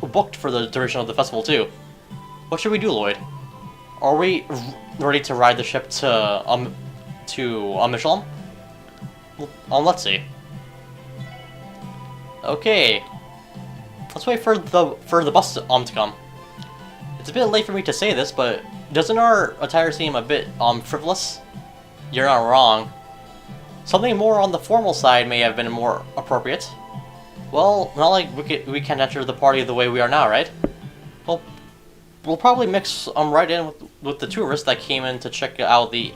booked for the duration of the festival too. What should we do, Lloyd? Are we ready to ride the ship to Michelin? Let's see. Okay. Let's wait for the bus to come. It's a bit late for me to say this, but doesn't our attire seem a bit frivolous? You're not wrong. Something more on the formal side may have been more appropriate. Well, not like we can enter the party the way we are now, right? Well, we'll probably mix right in with the tourists that came in to check out the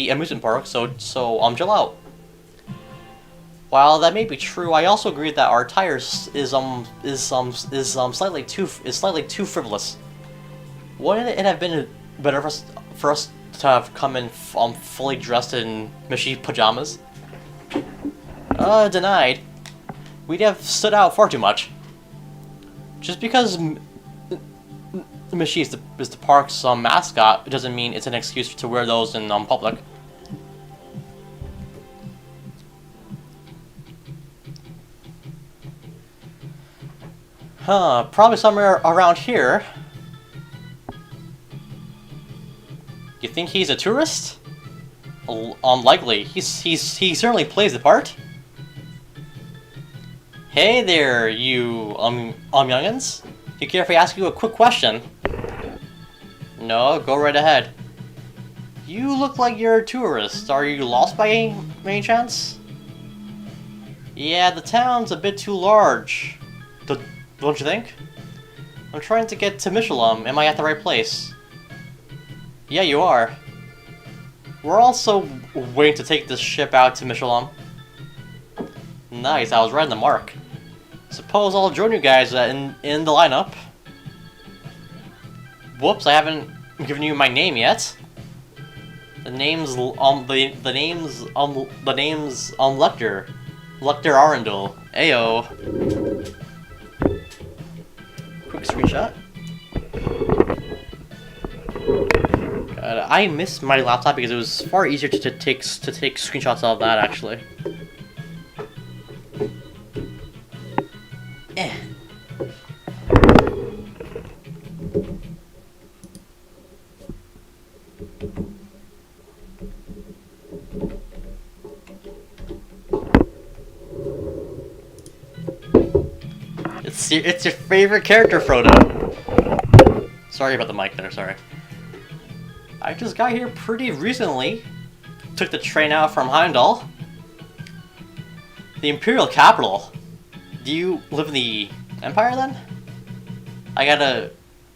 amusement park. So chill out. While that may be true, I also agree that our attire is slightly too frivolous. Wouldn't it have been better for us to have come in fully dressed in Michi pajamas? Denied. We'd have stood out far too much. Just because Michi is the park's mascot, it doesn't mean it's an excuse to wear those in public. Probably somewhere around here. You think he's a tourist? Unlikely. He certainly plays the part. Hey there, you youngins. You care if I ask you a quick question? No, go right ahead. You look like you're a tourist. Are you lost by any chance? Yeah, the town's a bit too large. Don't you think? I'm trying to get to Michelin. Am I at the right place? Yeah, you are. We're also waiting to take this ship out to Michelin. Nice, I was right on the mark. Suppose I'll join you guys in the lineup. Whoops, I haven't given you my name yet. The name's Lecter Arundel. Ayo. Quick screenshot. God, I missed my laptop because it was far easier to take screenshots of that actually. It's your favorite character, Frodo. Sorry about the mic there, sorry. I just got here pretty recently. Took the train out from Heimdall. The Imperial capital. Do you live in the Empire then? I gotta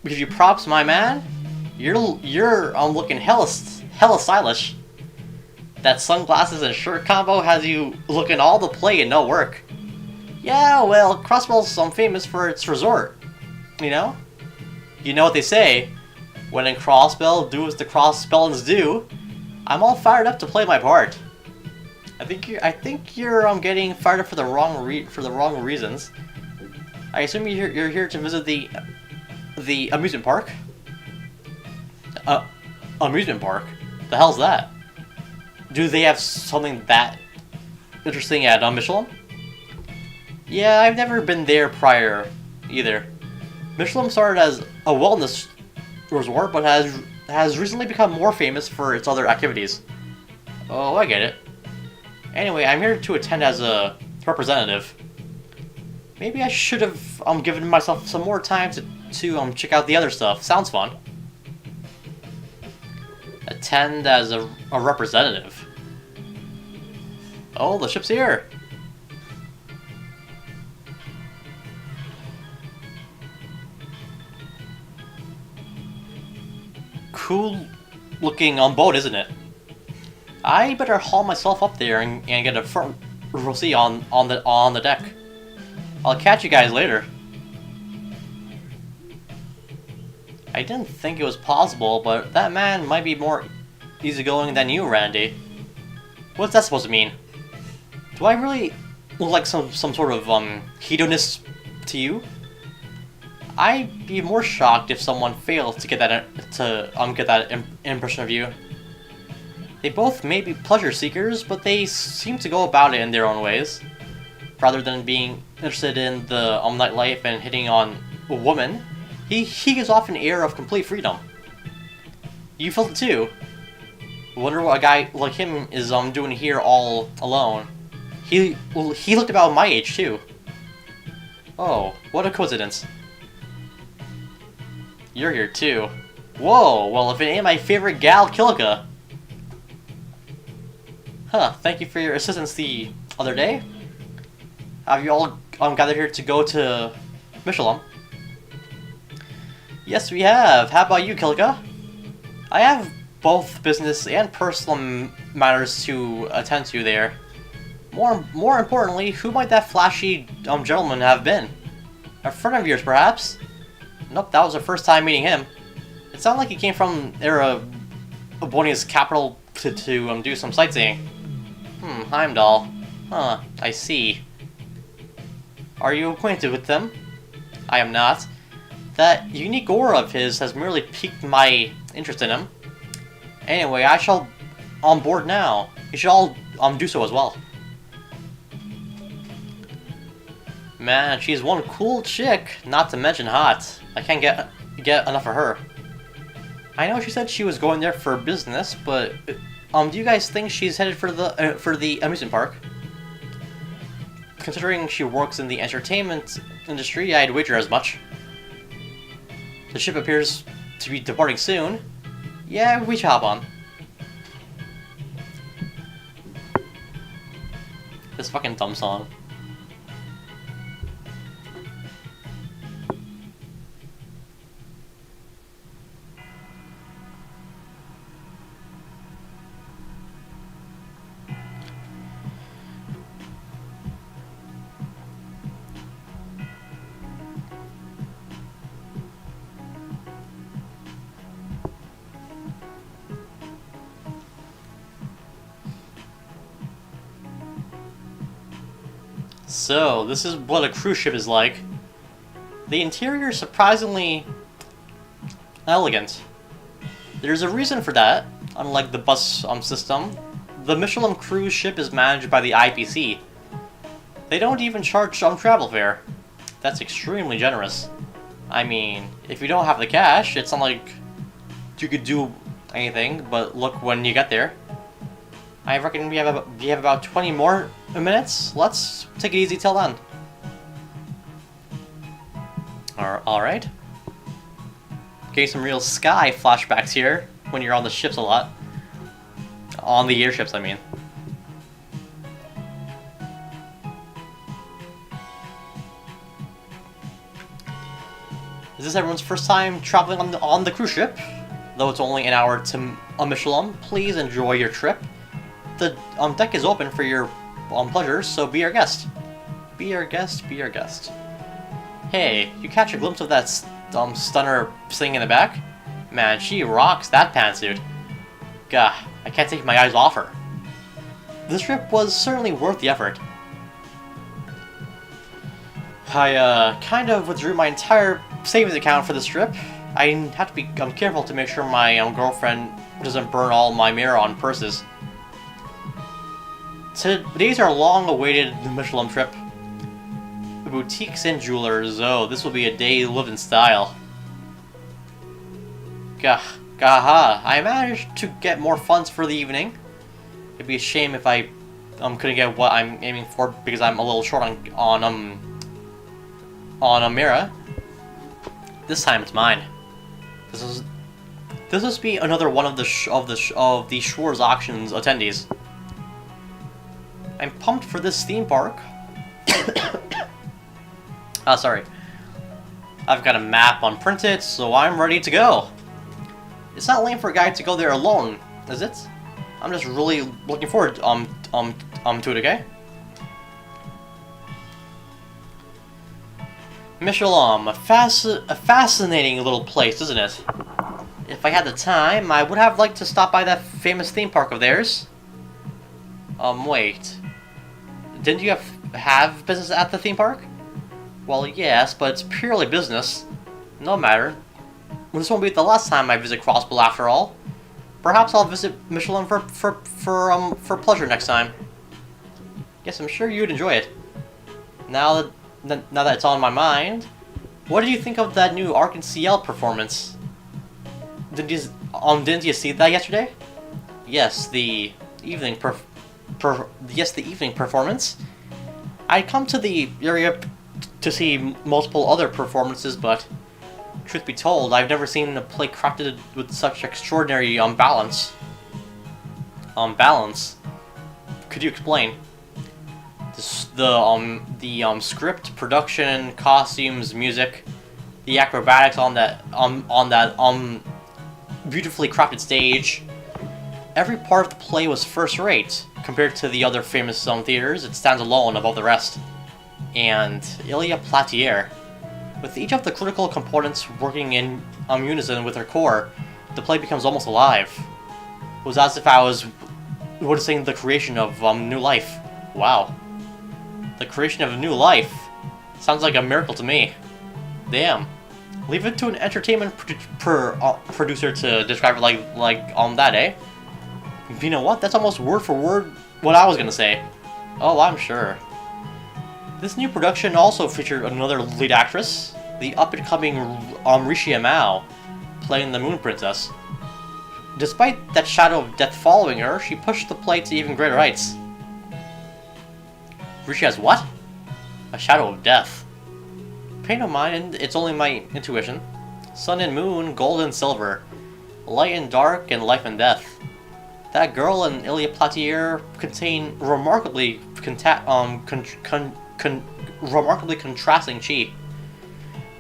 give you props, my man. You're looking hella stylish. That sunglasses and shirt combo has you looking all the play and no work. Yeah, well, Crossbell's famous for its resort. You know? You know what they say. When in Crossbell, do as the Crossbellans do. I'm all fired up to play my part. I think you're getting fired up for the wrong reasons. I assume you're here to visit the amusement park. Amusement park? The hell's that? Do they have something that interesting at Michelin? Yeah, I've never been there prior either. Michelin started as a wellness resort, but has recently become more famous for its other activities. Oh, I get it. Anyway, I'm here to attend as a representative. Maybe I should have given myself some more time to check out the other stuff. Sounds fun. Attend as a representative. Oh, the ship's here. Cool looking boat, isn't it? I better haul myself up there and get a front row seat on the deck. I'll catch you guys later. I didn't think it was possible, but that man might be more easygoing than you, Randy. What's that supposed to mean? Do I really look like some sort of hedonist to you? I'd be more shocked if someone failed to get that impression of you. They both may be pleasure seekers, but they seem to go about it in their own ways. Rather than being interested in the nightlife and hitting on a woman, he gives off an air of complete freedom. You felt it too. Wonder what a guy like him is doing here all alone. He looked about my age too. Oh, what a coincidence. You're here too. Whoa, well if it ain't my favorite gal, Kilika. Huh, thank you for your assistance the other day. Have you all gathered here to go to Michelin? Yes, we have. How about you, Kilika? I have both business and personal matters to attend to there. More importantly, who might that flashy gentleman have been? A friend of yours, perhaps? Nope, that was the first time meeting him. It sounded like he came from Ebonia's capital to do some sightseeing. Heimdall. Huh, I see. Are you acquainted with them? I am not. That unique aura of his has merely piqued my interest in him. Anyway, I shall on board now. You should all do so as well. Man, she's one cool chick, not to mention hot. I can't get enough of her. I know she said she was going there for business, but do you guys think she's headed for the amusement park? Considering she works in the entertainment industry, I'd wager as much. The ship appears to be departing soon. Yeah, we should hop on. This fucking dumb song. So, this is what a cruise ship is like. The interior is surprisingly elegant. There's a reason for that. Unlike the bus system, the Michelin cruise ship is managed by the IPC. They don't even charge travel fare. That's extremely generous. I mean, if you don't have the cash, it's not like you could do anything but look when you get there. I reckon we have about 20 more minutes. Let's take it easy till then. Alright. Getting some real Sky flashbacks here when you're on the ships a lot. On the airships, I mean. Is this everyone's first time traveling on the cruise ship? Though it's only an hour to Michelin, please enjoy your trip. The deck is open for your pleasure, so be our guest. Be our guest, be our guest. Hey, you catch a glimpse of that stunner sitting in the back? Man, she rocks that pantsuit. Gah, I can't take my eyes off her. This trip was certainly worth the effort. I kind of withdrew my entire savings account for this trip. I have to be careful to make sure my girlfriend doesn't burn all my mirror-on purses. Today's our long-awaited Michelin trip. Boutiques and jewelers. Oh, this will be a day lived in style. Gaha. I managed to get more funds for the evening. It'd be a shame if I couldn't get what I'm aiming for because I'm a little short on a mirror. This time it's mine. This must be another one of the Schwarz auctions attendees. I'm pumped for this theme park. Sorry. I've got a map unprinted, so I'm ready to go. It's not lame for a guy to go there alone, is it? I'm just really looking forward to it, okay? Michelin, a fascinating little place, isn't it? If I had the time, I would have liked to stop by that famous theme park of theirs. Wait. Didn't you have business at the theme park? Well, yes, but it's purely business. No matter. This won't be the last time I visit Crossbell after all. Perhaps I'll visit Michelin for pleasure next time. Yes, I'm sure you'd enjoy it. Now that it's on my mind, what did you think of that new Arc and CL performance? Didn't you see that yesterday? Yes, the evening the evening performance. I'd come to the area to see multiple other performances, but truth be told, I've never seen a play crafted with such extraordinary balance. Balance? Could you explain? The script, production, costumes, music, the acrobatics on that beautifully crafted stage. Every part of the play was first rate. Compared to the other famous theaters, it stands alone above the rest. And Ilya Platier. With each of the critical components working in unison with their core, the play becomes almost alive. It was as if I was witnessing the creation of new life. Wow. The creation of a new life. Sounds like a miracle to me. Damn. Leave it to an entertainment producer to describe it like that, eh? You know what? That's almost word for word what I was gonna say. Oh, I'm sure. This new production also featured another lead actress, the up-and-coming Rishia Mao, playing the Moon Princess. Despite that shadow of death following her, she pushed the play to even greater heights. Rishia has what? A shadow of death. Pay no mind, it's only my intuition. Sun and moon, gold and silver. Light and dark, and life and death. That girl and Ilya Platier contain remarkably contrasting chi.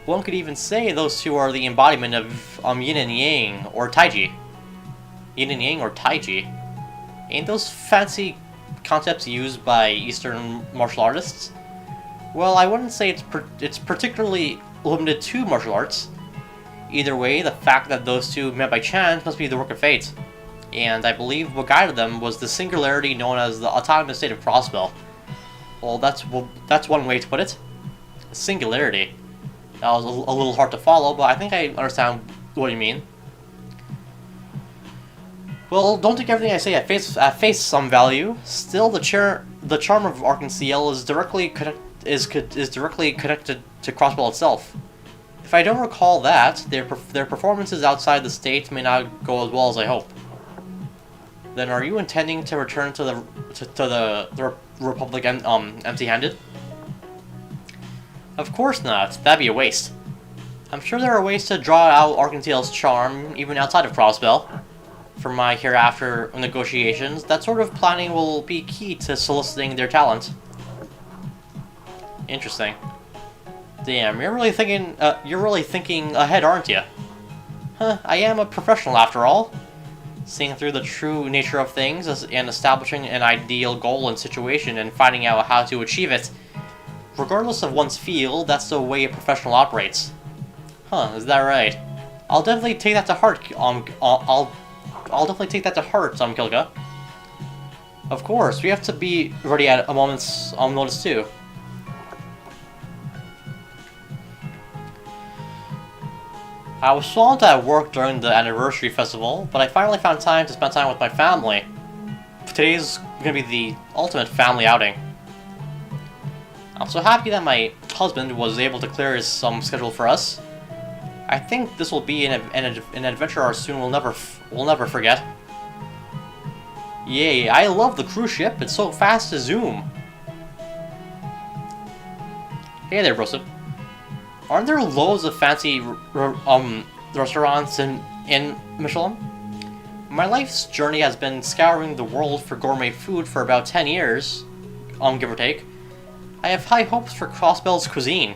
One could even say those two are the embodiment of yin and yang, or taiji. Yin and yang, or taiji. Ain't those fancy concepts used by Eastern martial artists? Well, I wouldn't say it's particularly limited to martial arts. Either way, the fact that those two met by chance must be the work of fate. And I believe what guided them was the singularity known as the autonomous state of Crossbell. Well, that's one way to put it. Singularity. That was a little hard to follow, but I think I understand what you mean. Well, don't take everything I say at face some value. Still, the charm of Arc and CL is directly connected to Crossbell itself. If I don't recall that, their performances outside the state may not go as well as I hope. Then are you intending to return to the Republic empty-handed? Of course not. That'd be a waste. I'm sure there are ways to draw out Arc and CL's charm even outside of Crossbell. For my hereafter negotiations, that sort of planning will be key to soliciting their talent. Interesting. Damn, you're really thinking ahead, aren't you? Huh, I am a professional after all. Seeing through the true nature of things and establishing an ideal goal and situation and finding out how to achieve it. Regardless of one's field, that's the way a professional operates. Huh, is that right? I'll definitely take that to heart, I'll definitely take that to heart, Kilga. Of course, we have to be ready at a moment's notice too. I was swamped at work during the anniversary festival, but I finally found time to spend time with my family. Today's gonna be the ultimate family outing. I'm so happy that my husband was able to clear his schedule for us. I think this will be an adventure our soon we'll never forget. Yay, I love the cruise ship, it's so fast to zoom. Hey there, Brosip. Aren't there loads of fancy restaurants in Michelin? My life's journey has been scouring the world for gourmet food for about 10 years, give or take. I have high hopes for Crossbell's cuisine.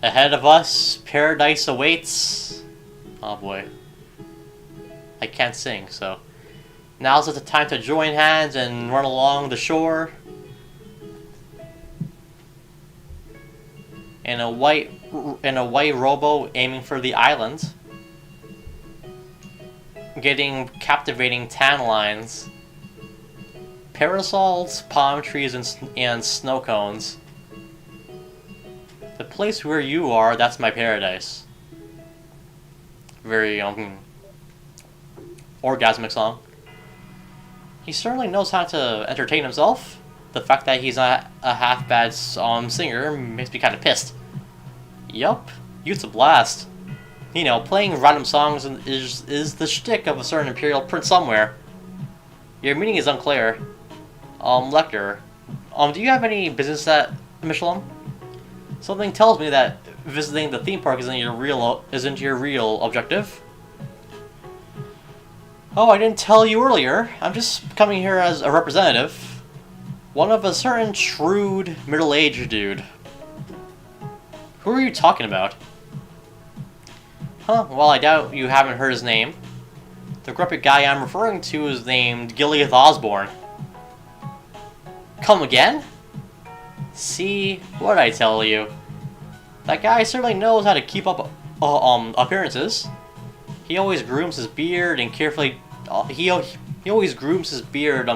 Ahead of us, paradise awaits. Oh boy. I can't sing, so... Now's the time to join hands and run along the shore. In a white rowboat aiming for the island. getting captivating tan lines, parasols, palm trees, and snow cones. The place where you are, that's my paradise. Very, orgasmic song. He certainly knows how to entertain himself. The fact that he's not a half-bad singer makes me kind of pissed. Yup, youth's a blast. You know, playing random songs is the shtick of a certain Imperial prince somewhere. Your meaning is unclear. Lecter, do you have any business at Michelin? Something tells me that visiting the theme park isn't your real objective. Oh, I didn't tell you earlier. I'm just coming here as a representative. One of a certain shrewd, middle-aged dude. Who are you talking about? Huh, well, I doubt you haven't heard his name. The grumpy guy I'm referring to is named Gilead Osborne. Come again? See, what'd I tell you? That guy certainly knows how to keep up appearances. He always grooms his beard and carefully. He always grooms his beard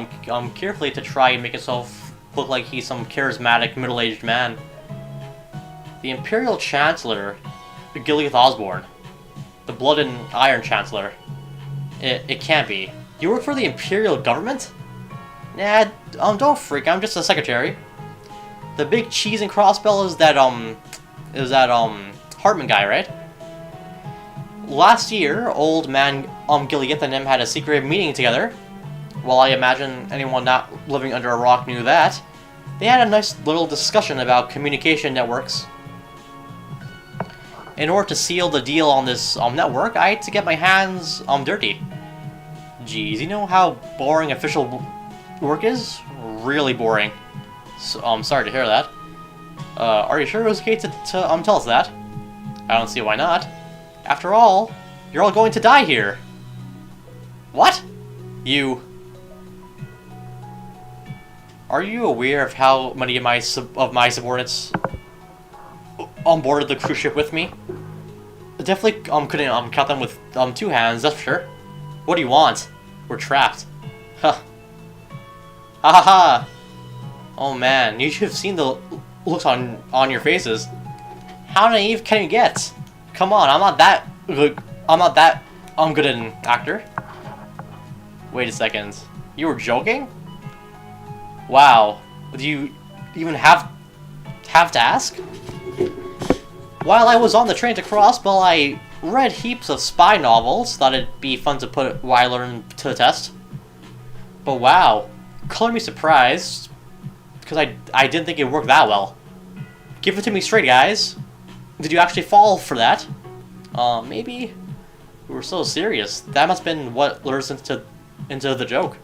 carefully to try and make himself look like he's some charismatic middle-aged man. The Imperial Chancellor, Gilead Osborne, the Blood and Iron Chancellor. It can't be. You work for the Imperial government? Nah, don't freak. I'm just a secretary. The big cheese and crossbell is that Hartman guy, right? Last year, old man Gilead and him had a secret meeting together. Well, I imagine anyone not living under a rock knew that. They had a nice little discussion about communication networks. In order to seal the deal on this network, I had to get my hands dirty. Geez, you know how boring official work is? Really boring. So, I'm sorry to hear that. Are you sure it was okay to tell us that? I don't see why not. After all, you're all going to die here. What? You... Are you aware of how many of my subordinates onboarded the cruise ship with me? Definitely couldn't count them with 2 hands, that's for sure. What do you want? We're trapped. Huh. Ha ha ha! Oh man, you should have seen the looks on your faces. How naive can you get? Come on, I'm not that good an actor. Wait a second. You were joking? Wow. Do you even have to ask? While I was on the train to Crossbell, I read heaps of spy novels. Thought it'd be fun to put what I learned to the test. But wow, color me surprised, because I didn't think it worked that well. Give it to me straight, guys. Did you actually fall for that? Maybe? We were so serious. That must have been what lured us into the joke.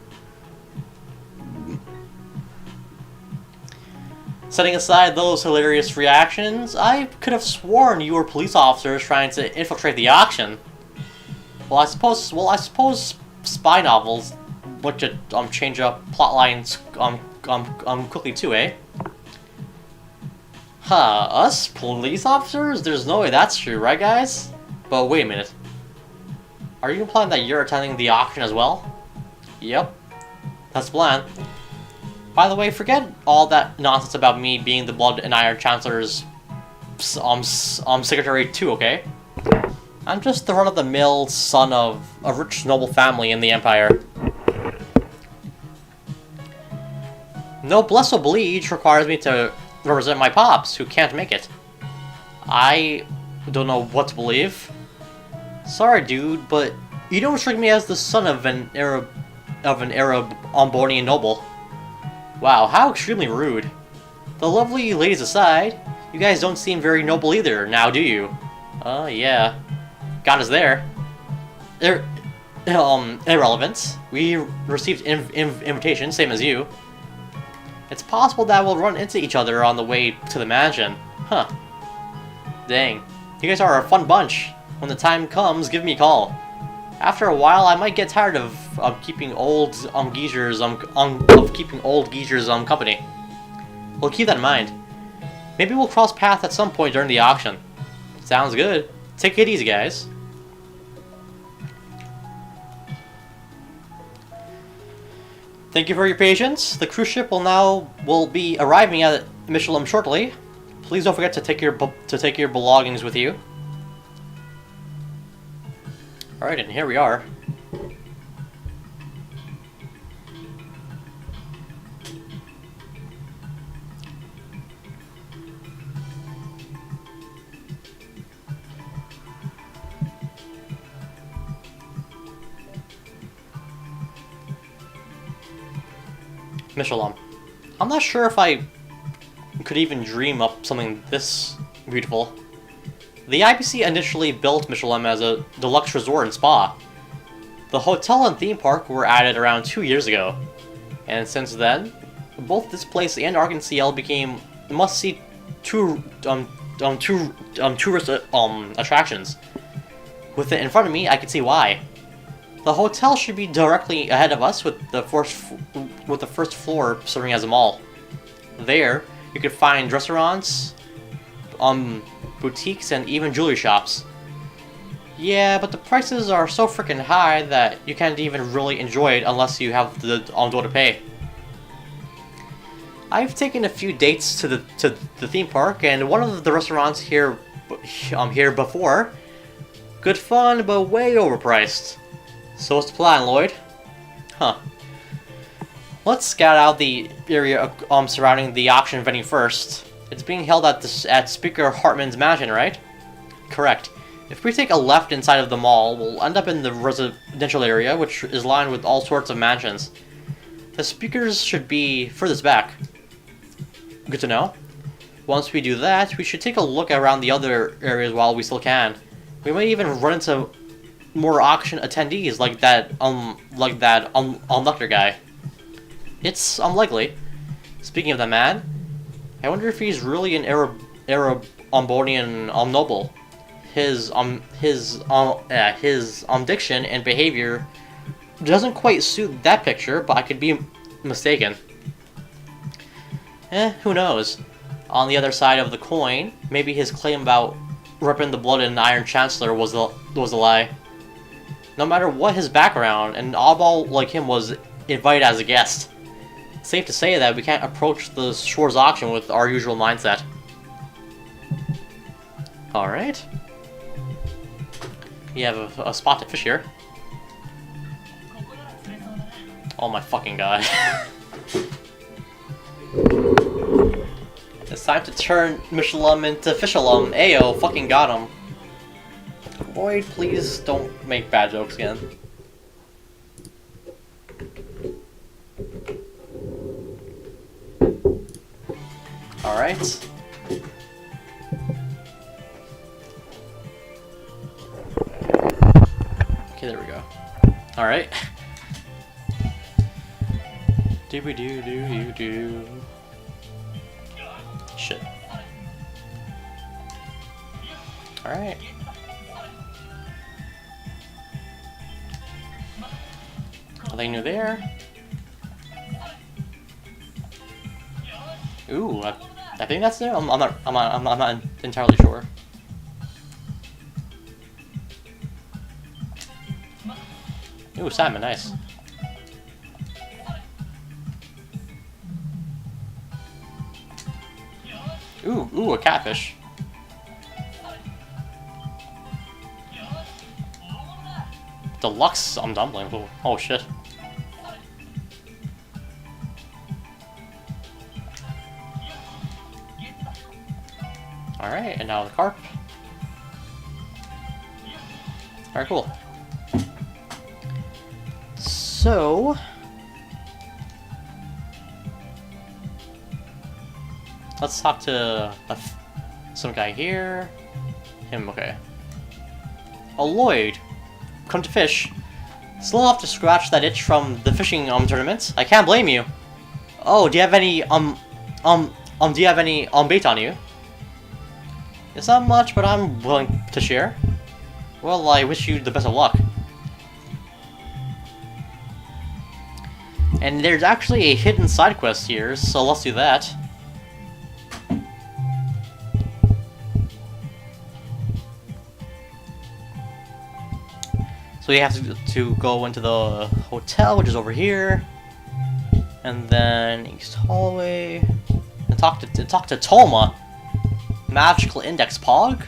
Setting aside those hilarious reactions, I could have sworn you were police officers trying to infiltrate the auction. Well, I suppose spy novels like to change up plot lines quickly too, eh? Huh, us police officers? There's no way that's true, right guys? But wait a minute. Are you implying that you're attending the auction as well? Yep. That's the plan. By the way, forget all that nonsense about me being the Blood and Iron Chancellor's secretary too, okay? I'm just the run-of-the-mill son of a rich noble family in the Empire. Noblesse oblige requires me to represent my pops, who can't make it. I don't know what to believe. Sorry, dude, but you don't strike me as the son of an Arab Ombonian noble. Wow, how extremely rude. The lovely ladies aside, you guys don't seem very noble either, now do you? Yeah. Got us there. Irrelevant. We received invitations, same as you. It's possible that we'll run into each other on the way to the mansion. Huh. Dang. You guys are a fun bunch. When the time comes, give me a call. After a while, I might get tired of keeping old geezers company. We'll keep that in mind. Maybe we'll cross paths at some point during the auction. Sounds good. Take it easy, guys. Thank you for your patience. The cruise ship will be arriving at Michelin shortly. Please don't forget to take your belongings with you. All right, and here we are. Michelin. I'm not sure if I could even dream up something this beautiful. The IBC initially built Michelin as a deluxe resort and spa. The hotel and theme park were added around 2 years ago, and since then, both this place and Arc-en-Ciel became must-see tourist attractions. With it in front of me, I can see why. The hotel should be directly ahead of us, with the first floor serving as a mall. There, you could find restaurants, boutiques, and even jewelry shops. Yeah, but the prices are so freaking high that you can't even really enjoy it unless you have the dough to pay. I've taken a few dates to the theme park, and one of the restaurants here before. Good fun, but way overpriced. So what's the plan, Lloyd? Huh. Let's scout out the area surrounding the auction venue first. It's being held at Speaker Hartman's mansion, right? Correct. If we take a left inside of the mall, we'll end up in the residential area, which is lined with all sorts of mansions. The speakers should be furthest back. Good to know. Once we do that, we should take a look around the other areas while we still can. We might even run into more auction attendees like that Lecter guy. It's unlikely. Speaking of that man, I wonder if he's really an Arab-Ambonian noble. His diction and behavior doesn't quite suit that picture, but I could be mistaken. Who knows? On the other side of the coin, maybe his claim about ripping the blood in Iron Chancellor was a lie. No matter what his background, an oddball like him was invited as a guest. Safe to say that we can't approach the Shores auction with our usual mindset. Alright. We have a spot to fish here. Oh my fucking god. It's time to turn Michelin into Fishalum. Ayo, fucking got him. Lloyd, please don't make bad jokes again. Alright. Okay, there we go. Alright. Do-be-do-do-do-do. Shit. Alright. Nothing new there. Ooh, I think that's there. I'm not entirely sure. Ooh, salmon, nice. Ooh, a catfish. Deluxe dumpling. Oh shit. Alright, and now the carp. Alright, cool. So... let's talk to some guy here. Him, okay. Oh, Lloyd. Come to fish. Still have to scratch that itch from the fishing tournaments. I can't blame you. Oh, do you have any bait on you? It's not much, but I'm willing to share. Well, I wish you the best of luck. And there's actually a hidden side quest here, so let's do that. So you have to go into the hotel, which is over here. And then east hallway. And talk to Toma. Magical index pog.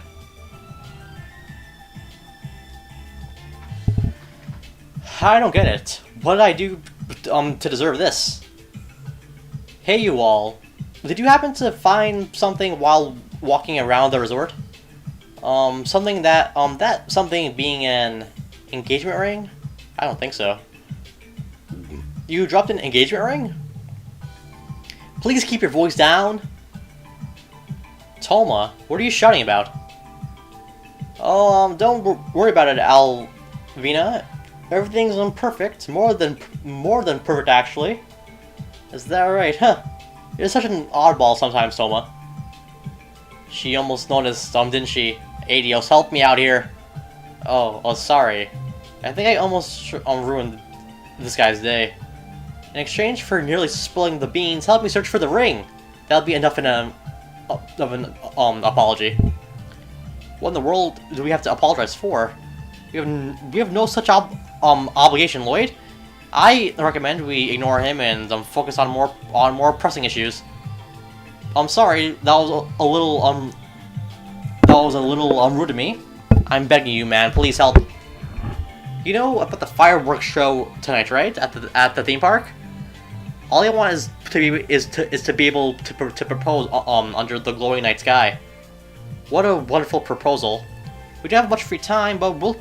I don't get it. What did I do to deserve this? Hey you all. Did you happen to find something while walking around the resort? Something being an engagement ring? I don't think so. You dropped an engagement ring? Please keep your voice down. Toma, what are you shouting about? Oh, don't worry about it, Alvina. Everything's perfect. More than perfect, actually. Is that right? Huh. You're such an oddball sometimes, Toma. She almost noticed, didn't she? Adios, help me out here. Oh, sorry. I think I almost ruined this guy's day. In exchange for nearly spilling the beans, help me search for the ring. That'll be enough of an apology. What in the world do we have to apologize for? We have no such obligation, Lloyd. I recommend we ignore him and focus on more pressing issues. I'm sorry, that was a little rude to me. I'm begging you, man, please help. You know about the fireworks show tonight, right? At the theme park. All I want is to be able to propose under the glowing night sky. What a wonderful proposal. We don't have much free time, but we'll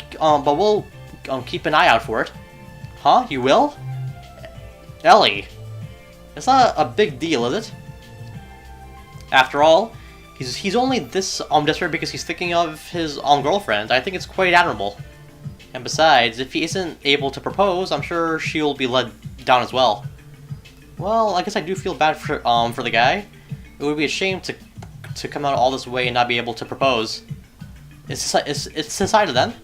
keep an eye out for it. Huh? You will? Ellie. It's not a big deal, is it? After all, he's only this desperate because he's thinking of his girlfriend. I think it's quite admirable. And besides, if he isn't able to propose, I'm sure she'll be let down as well. Well, I guess I do feel bad for the guy. It would be a shame to come out all this way and not be able to propose. It's decided then.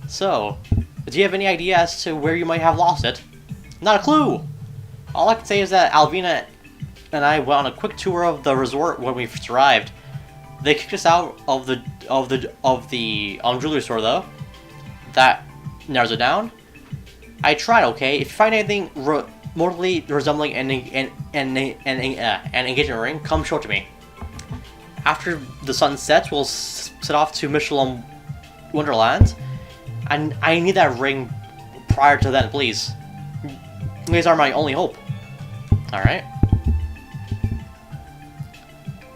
So, do you have any idea as to where you might have lost it? Not a clue! All I can say is that Alvina and I went on a quick tour of the resort when we first arrived. They kicked us out of the jewelry store though. That narrows it down. I tried, okay? If you find anything remotely resembling an engagement ring, come show it to me. After the sun sets, we'll set off to Michelin Wonderland. And I need that ring prior to then, please. You guys are my only hope. Alright.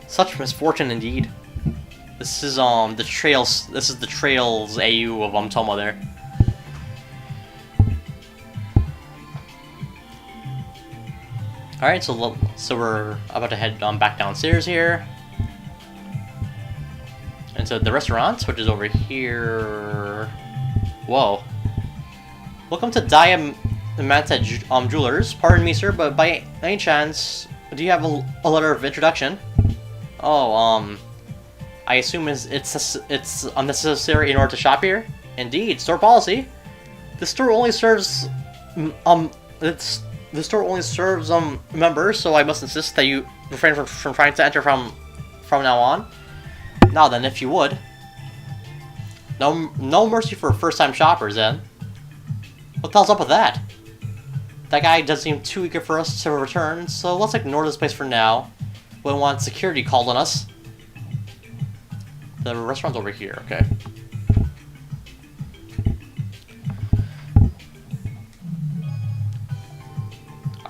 Such misfortune indeed. This is the trails AU of Toma there. Alright, so we're about to head back downstairs here. And so the restaurant, which is over here. Whoa. Welcome to Diamante Jewelers. Pardon me, sir, but by any chance, do you have a letter of introduction? Oh, I assume it's unnecessary in order to shop here? Indeed, store policy. The store only serves members, so I must insist that you refrain from trying to enter from now on. Now then, if you would. No mercy for first-time shoppers, then. What the hell's up with that? That guy does seem too eager for us to return, so let's ignore this place for now. We don't want security called on us. The restaurant's over here, okay.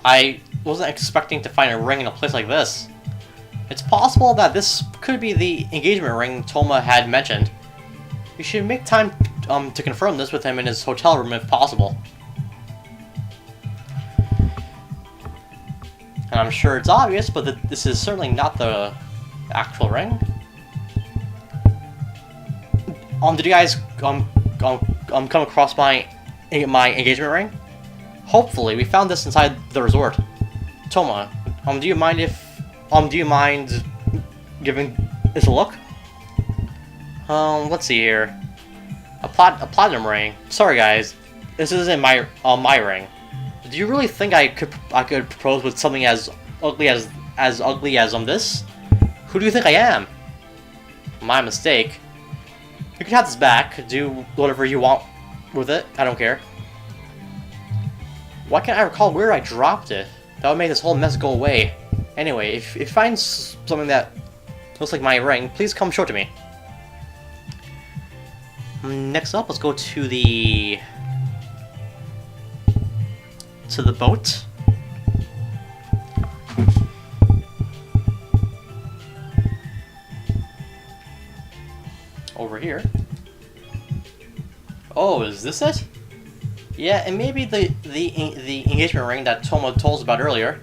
I wasn't expecting to find a ring in a place like this. It's possible that this could be the engagement ring Toma had mentioned. We should make time to confirm this with him in his hotel room if possible. And I'm sure it's obvious, but this is certainly not the actual ring. Did you guys come across my engagement ring? Hopefully, we found this inside the resort. Toma, do you mind giving this a look? Let's see here. A platinum ring. Sorry guys, this isn't my ring. Do you really think I could propose with something as ugly as this? Who do you think I am? My mistake. You can have this back. Do whatever you want with it. I don't care. Why can't I recall where I dropped it? That would make this whole mess go away. Anyway, if you find something that looks like my ring, please come show it to me. Next up, let's go to the boat. Over here. Oh, is this it? Yeah, and maybe the engagement ring that Toma told us about earlier.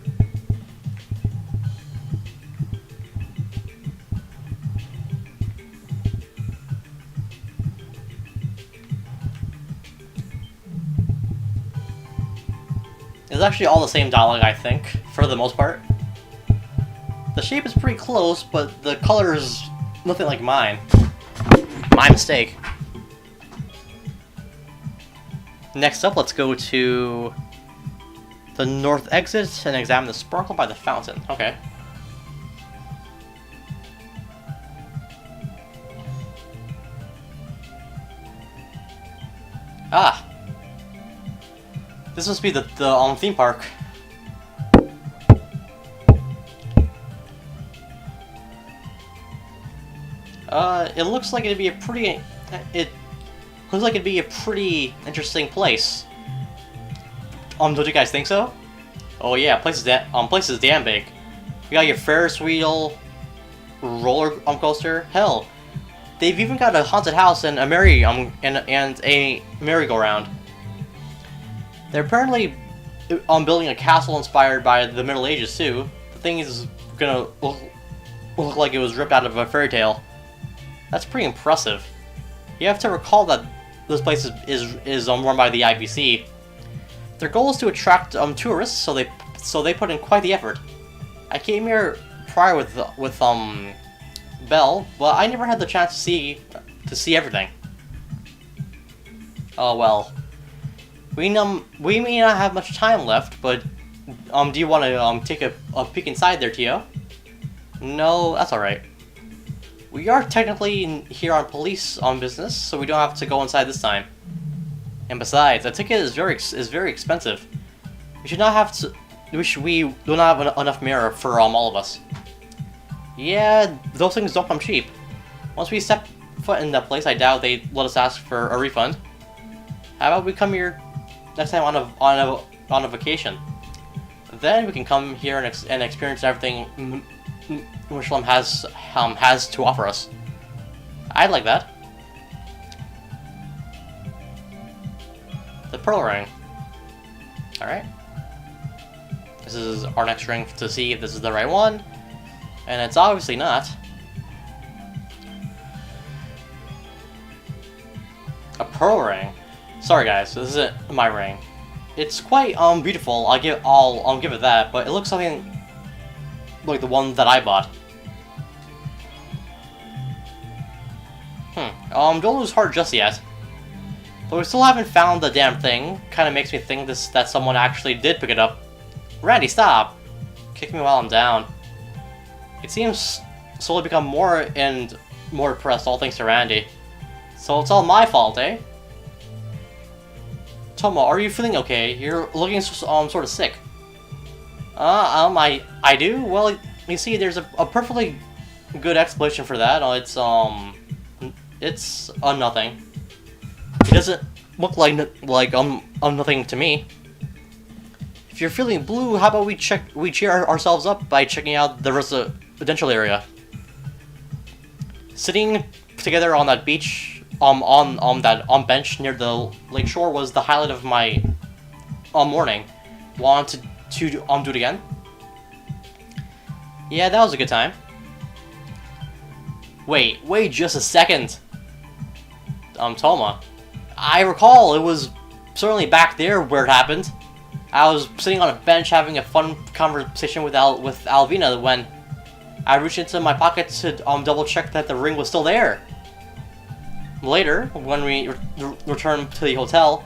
It's actually all the same dialogue, I think, for the most part. The shape is pretty close, but the color is nothing like mine. My mistake. Next up, let's go to the north exit and examine the sparkle by the fountain. Okay. Ah! This must be the theme park. It looks like it'd be a pretty... It looks like it'd be a pretty interesting place. Don't you guys think so? Oh yeah, place is damn big. You got your Ferris wheel, roller coaster. Hell, they've even got a haunted house and a merry-go-round. They're apparently building a castle inspired by the Middle Ages too. The thing is gonna look like it was ripped out of a fairy tale. That's pretty impressive. You have to recall that this place is run by the IBC. Their goal is to attract tourists, so they put in quite the effort. I came here prior with Belle, but I never had the chance to see everything. Oh well. We may not have much time left, but do you want to take a peek inside there, Tio? No, that's all right. We are technically here on police business, so we don't have to go inside this time. And besides, a ticket is very expensive. We should not have to. We do not have enough mirror for all of us. Yeah, those things don't come cheap. Once we step foot in that place, I doubt they let us ask for a refund. How about we come here next time on a vacation? Then we can come here and experience everything Jerusalem has to offer us. I'd like that. The pearl ring. Alright. This is our next ring to see if this is the right one. And it's obviously not. A pearl ring. Sorry guys, this isn't my ring. It's quite beautiful. I'll give it that, but it looks something like the one that I bought. Don't lose heart just yet. But we still haven't found the damn thing. Kind of makes me think that someone actually did pick it up. Randy, stop! Kick me while I'm down. It seems slowly become more and more depressed, all thanks to Randy. So it's all my fault, eh? Toma, are you feeling okay? You're looking sort of sick. I do? Well, you see, there's a perfectly good explanation for that. It's nothing. It doesn't look like nothing to me. If you're feeling blue, how about we cheer ourselves up by checking out the residential area. Sitting together on that beach, on that bench near the lake shore was the highlight of my morning. Want to do it again? Yeah, that was a good time. Wait just a second. Toma. I recall it was certainly back there where it happened. I was sitting on a bench having a fun conversation with Alvina when I reached into my pocket to double check that the ring was still there. Later, when we returned to the hotel,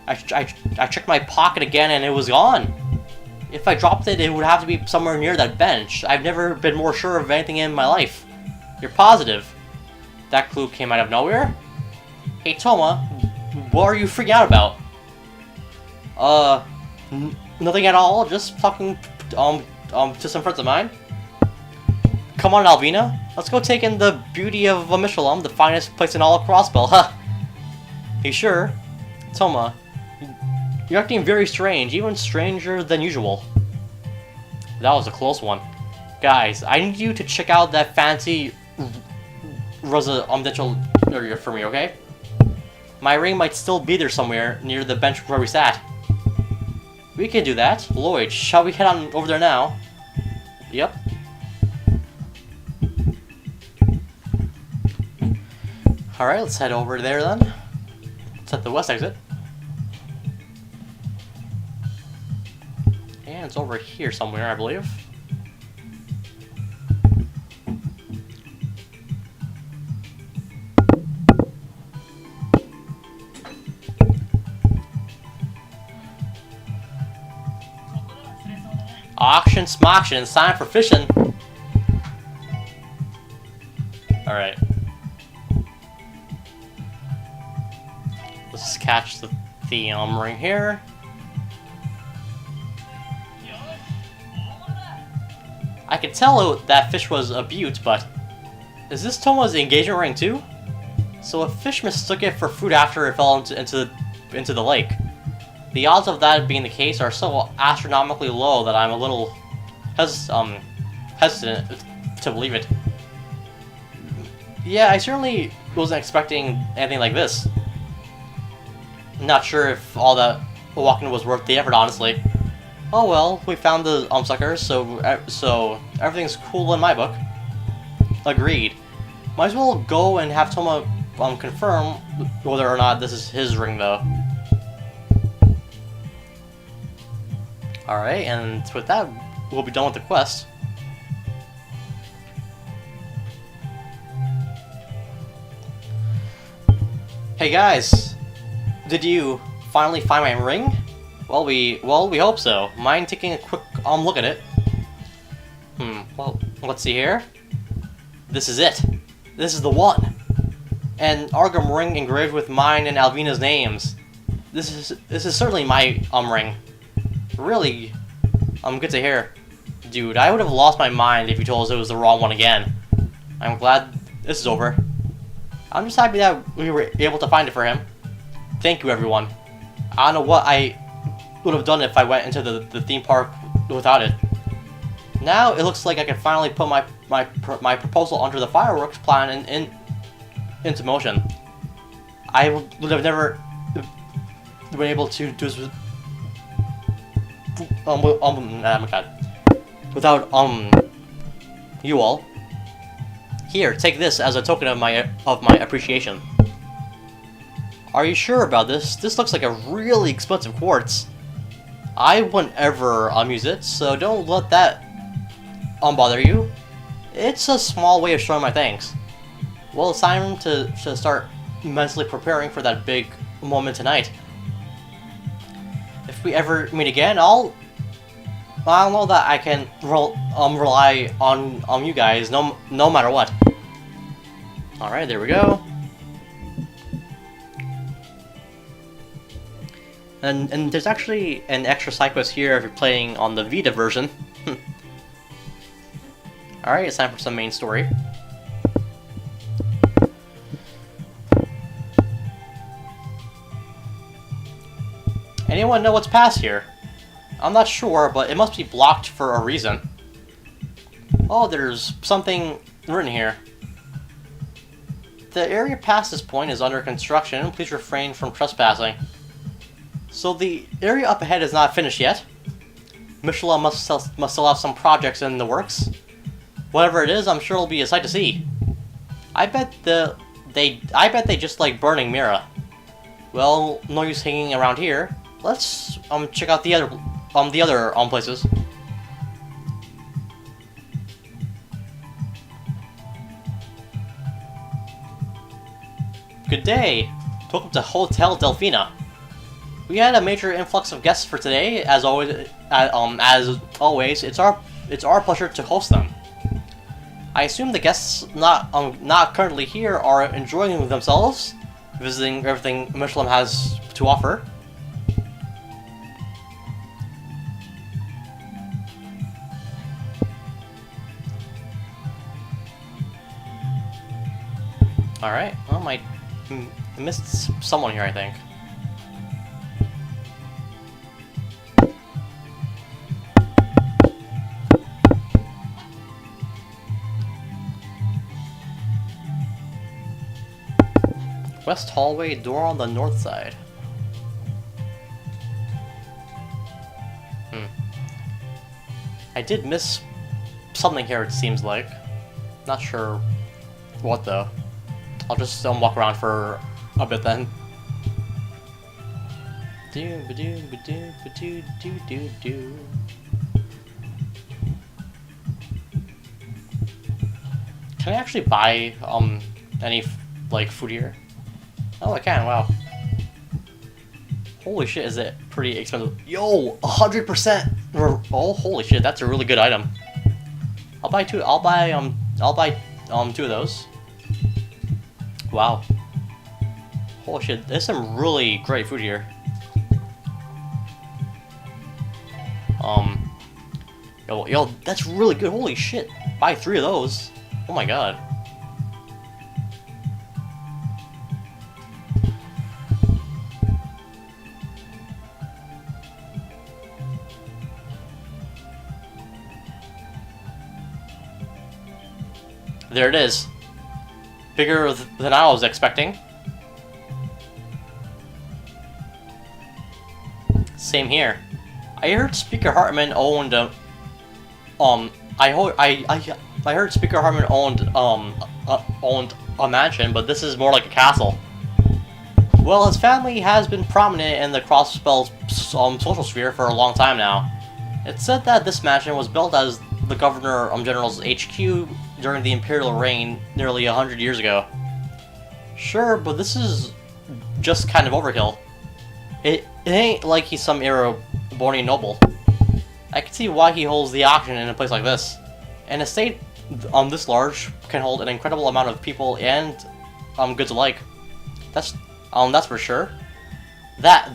I checked my pocket again and it was gone. If I dropped it, it would have to be somewhere near that bench. I've never been more sure of anything in my life. You're positive? That clue came out of nowhere? Hey Toma, what are you freaking out about? Nothing at all, just talking to some friends of mine. Come on, Alvina. Let's go take in the beauty of Michelum, the finest place in all of Crossbell. Huh? You sure? Toma, you're acting very strange, even stranger than usual. That was a close one. Guys, I need you to check out that fancy residential area for me, okay? My ring might still be there somewhere near the bench where we sat. We can do that. Lloyd, shall we head on over there now? Yep. Alright, let's head over there then. It's at the west exit. And it's over here somewhere, I believe. Auction smoction, sign for fishing. Alright. Let's catch the ring here. I could tell that fish was a beaut, but is this Toma's engagement ring too? So a fish mistook it for food after it fell into the lake. The odds of that being the case are so astronomically low that I'm a little hesitant to believe it. Yeah, I certainly wasn't expecting anything like this. Not sure if all that walking was worth the effort, honestly. Oh well, we found the suckers, so everything's cool in my book. Agreed. Might as well go and have Toma confirm whether or not this is his ring, though. Alright, and with that, we'll be done with the quest. Hey guys! Did you finally find my ring? Well, we hope so. Mind taking a quick look at it? Well, let's see here. This is it. This is the one. An Argam ring engraved with mine and Alvina's names. This is certainly my ring. Really, good to hear. Dude, I would have lost my mind if you told us it was the wrong one again. I'm glad this is over. I'm just happy that we were able to find it for him. Thank you, everyone. I don't know what I would have done if I went into the theme park without it. Now it looks like I can finally put my proposal under the fireworks plan into motion. I would have never been able to do this without you all. Here, take this as a token of my appreciation. Are you sure about this? This looks like a really expensive quartz. I wouldn't ever use it, so don't let that bother you. It's a small way of showing my thanks. Well, it's time to start mentally preparing for that big moment tonight. If we ever meet again, I'll know that I can rely on you guys no matter what. All right, there we go. And there's actually an extra side quest here if you're playing on the Vita version. Alright, it's time for some main story. Anyone know what's past here? I'm not sure, but it must be blocked for a reason. Oh, there's something written here. The area past this point is under construction. Please refrain from trespassing. So the area up ahead is not finished yet. Michelin must still have some projects in the works. Whatever it is, I'm sure it'll be a sight to see. I bet they just like burning Mira. Well, no use hanging around here. Let's check out the other places. Good day. Welcome to Hotel Delfina. We had a major influx of guests for today. As always, it's our pleasure to host them. I assume the guests not currently here are enjoying themselves, visiting everything Michelin has to offer. Alright, well, I missed someone here, I think. West hallway, door on the north side. I did miss something here, it seems like. Not sure what, though. I'll just walk around for a bit then. Can I actually buy any like food here? Oh, I can. Wow. Holy shit, is it pretty expensive? Yo, 100%. Oh, holy shit, that's a really good item. I'll buy two. I'll buy two of those. Wow. Holy shit, there's some really great food here. Yo, that's really good. Holy shit. Buy 3 of those. Oh my god. There it is. Bigger than I was expecting. Same here. I heard Speaker Hartman owned I heard Speaker Hartman owned a mansion, but this is more like a castle. Well, his family has been prominent in the Crossspell social sphere for a long time now. It's said that this mansion was built as the Governor General's HQ during the Imperial reign nearly 100 years ago. Sure, but this is just kind of overkill. It ain't like he's some Erebonian noble. I can see why he holds the auction in a place like this. An estate this large can hold an incredible amount of people and goods alike. That's for sure. That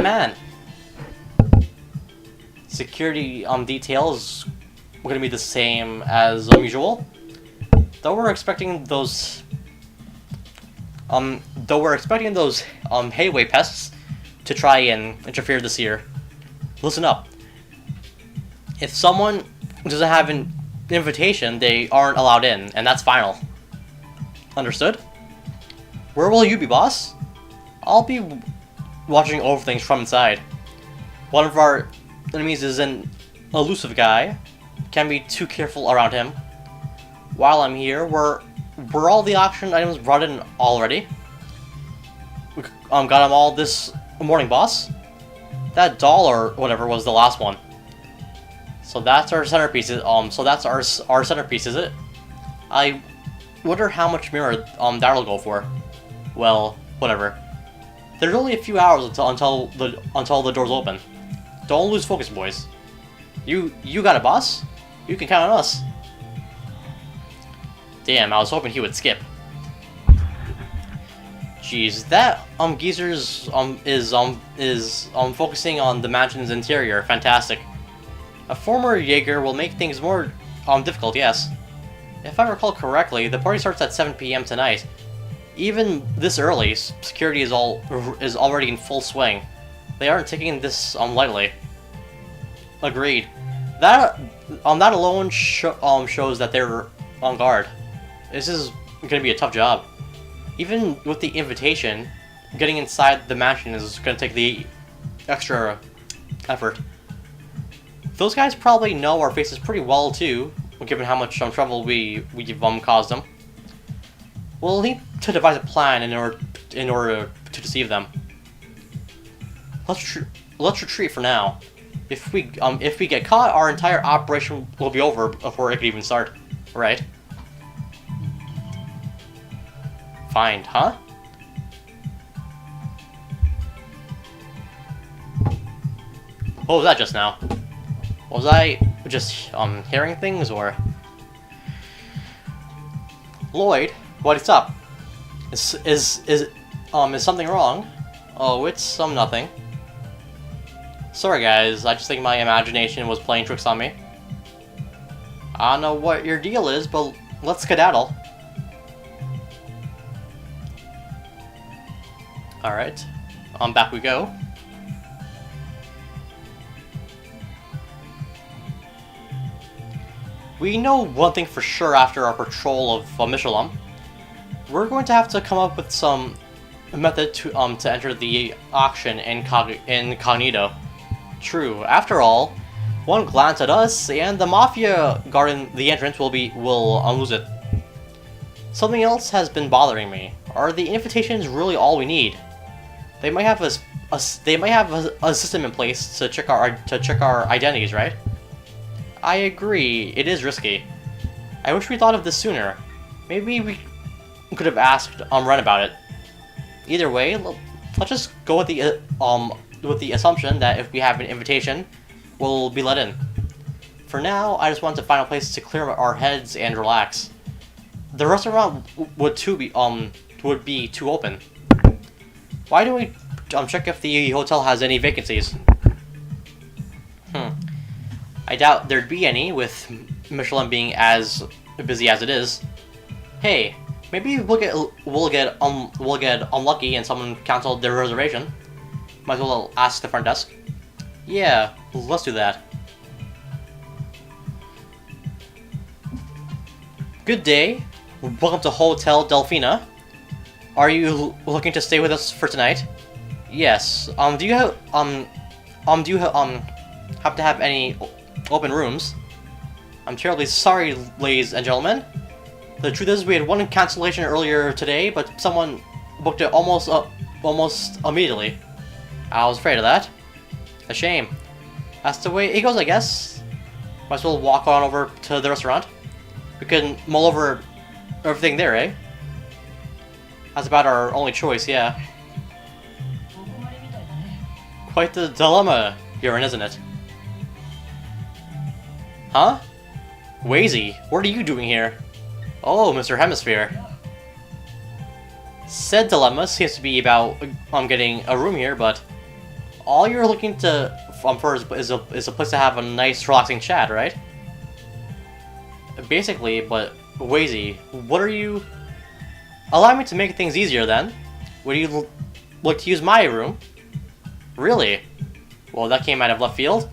man. Security details are gonna be the same as usual. Though we're expecting those hayway pests to try and interfere this year. Listen up. If someone doesn't have an invitation, they aren't allowed in, and that's final. Understood? Where will you be, boss? I'll be watching over things from inside. One of our enemies is an elusive guy. Can't be too careful around him. While I'm here, were all the auction items brought in already? We got them all this morning, boss. That doll or whatever was the last one. So that's our centerpiece. So that's our centerpiece, is it? I wonder how much mirror that'll go for. Well, whatever. There's only a few hours until the doors open. Don't lose focus, boys. You got it, boss. You can count on us. Damn, I was hoping he would skip. Jeez, that geezer's is focusing on the mansion's interior. Fantastic. A former Jaeger will make things more difficult, yes. If I recall correctly, the party starts at 7 p.m. tonight. Even this early, security is already in full swing. They aren't taking this lightly. Agreed. That alone shows that they're on guard. This is gonna be a tough job. Even with the invitation, getting inside the mansion is gonna take the extra effort. Those guys probably know our faces pretty well too, given how much trouble we've caused them. We'll need to devise a plan in order to deceive them. Let's retreat for now. If we get caught, our entire operation will be over before it could even start. Right? Fine, huh? What was that just now? Was I just hearing things, or Lloyd? What's up? Is something wrong? Oh, it's nothing. Sorry guys, I just think my imagination was playing tricks on me. I don't know what your deal is, but let's skedaddle. Alright, back we go. We know one thing for sure after our patrol of Michelin. We're going to have to come up with some method to enter the auction incognito. True. After all, one glance at us and the Mafia guarding the entrance will lose it. Something else has been bothering me. Are the invitations really all we need? They might have a system in place to check our identities, right? I agree. It is risky. I wish we thought of this sooner. Maybe we could have asked Ren about it. Either way, let's just go with the assumption that if we have an invitation, we'll be let in. For now, I just want to find a place to clear our heads and relax. The restaurant would be too open. Why don't we check if the hotel has any vacancies? I doubt there'd be any, with Michelin being as busy as it is. Hey, maybe we'll get unlucky and someone canceled their reservation. Might as well ask the front desk. Yeah, let's do that. Good day. Welcome to Hotel Delfina. Are you looking to stay with us for tonight? Yes. Do you have to have any open rooms? I'm terribly sorry, ladies and gentlemen. The truth is, we had one cancellation earlier today, but someone booked it almost immediately. I was afraid of that. A shame. That's the way it goes, I guess. Might as well walk on over to the restaurant. We can mull over everything there, eh? That's about our only choice, yeah. Quite the dilemma you're in, isn't it? Huh? Wazy, what are you doing here? Oh, Mr. Hemisphere. Said dilemma seems to be about getting a room here, but all you're looking to for is a place to have a nice, relaxing chat, right? Basically, but Wazy, what are you? Allow me to make things easier then. Would you like to use my room? Really? Well, that came out of left field.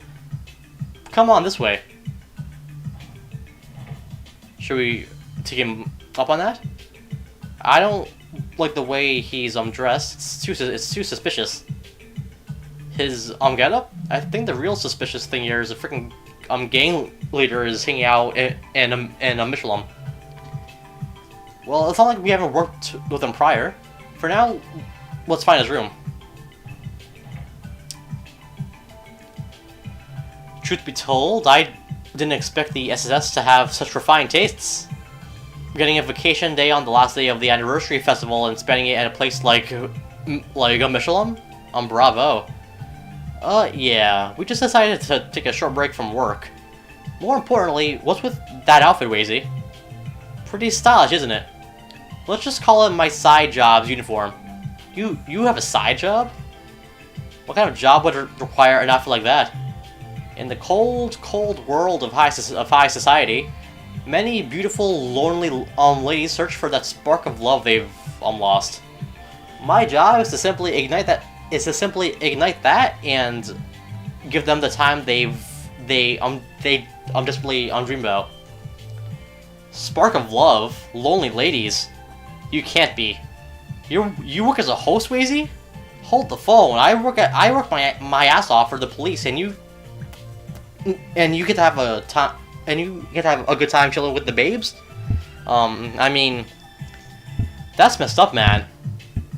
Come on this way. Should we take him up on that? I don't like the way he's dressed. It's too suspicious. His getup? I think the real suspicious thing here is a freaking gang leader is hanging out in a Michelin. Well, it's not like we haven't worked with him prior. For now, let's find his room. Truth be told, I didn't expect the SSS to have such refined tastes. Getting a vacation day on the last day of the anniversary festival and spending it at a place like a Michelin? Bravo. Yeah, we just decided to take a short break from work. More importantly, what's with that outfit, Wazy? Pretty stylish, isn't it? Let's just call it my side job's uniform. You have a side job? What kind of job would require an outfit like that? In the cold world of high society, many beautiful, lonely ladies search for that spark of love they've really My job is to simply ignite that. And give them the time they desperately dream about. Spark of love, lonely ladies. You can't be. You work as a host, Wazy? Hold the phone. I work my ass off for the police, and you get to have a good time chilling with the babes. I mean, that's messed up, man.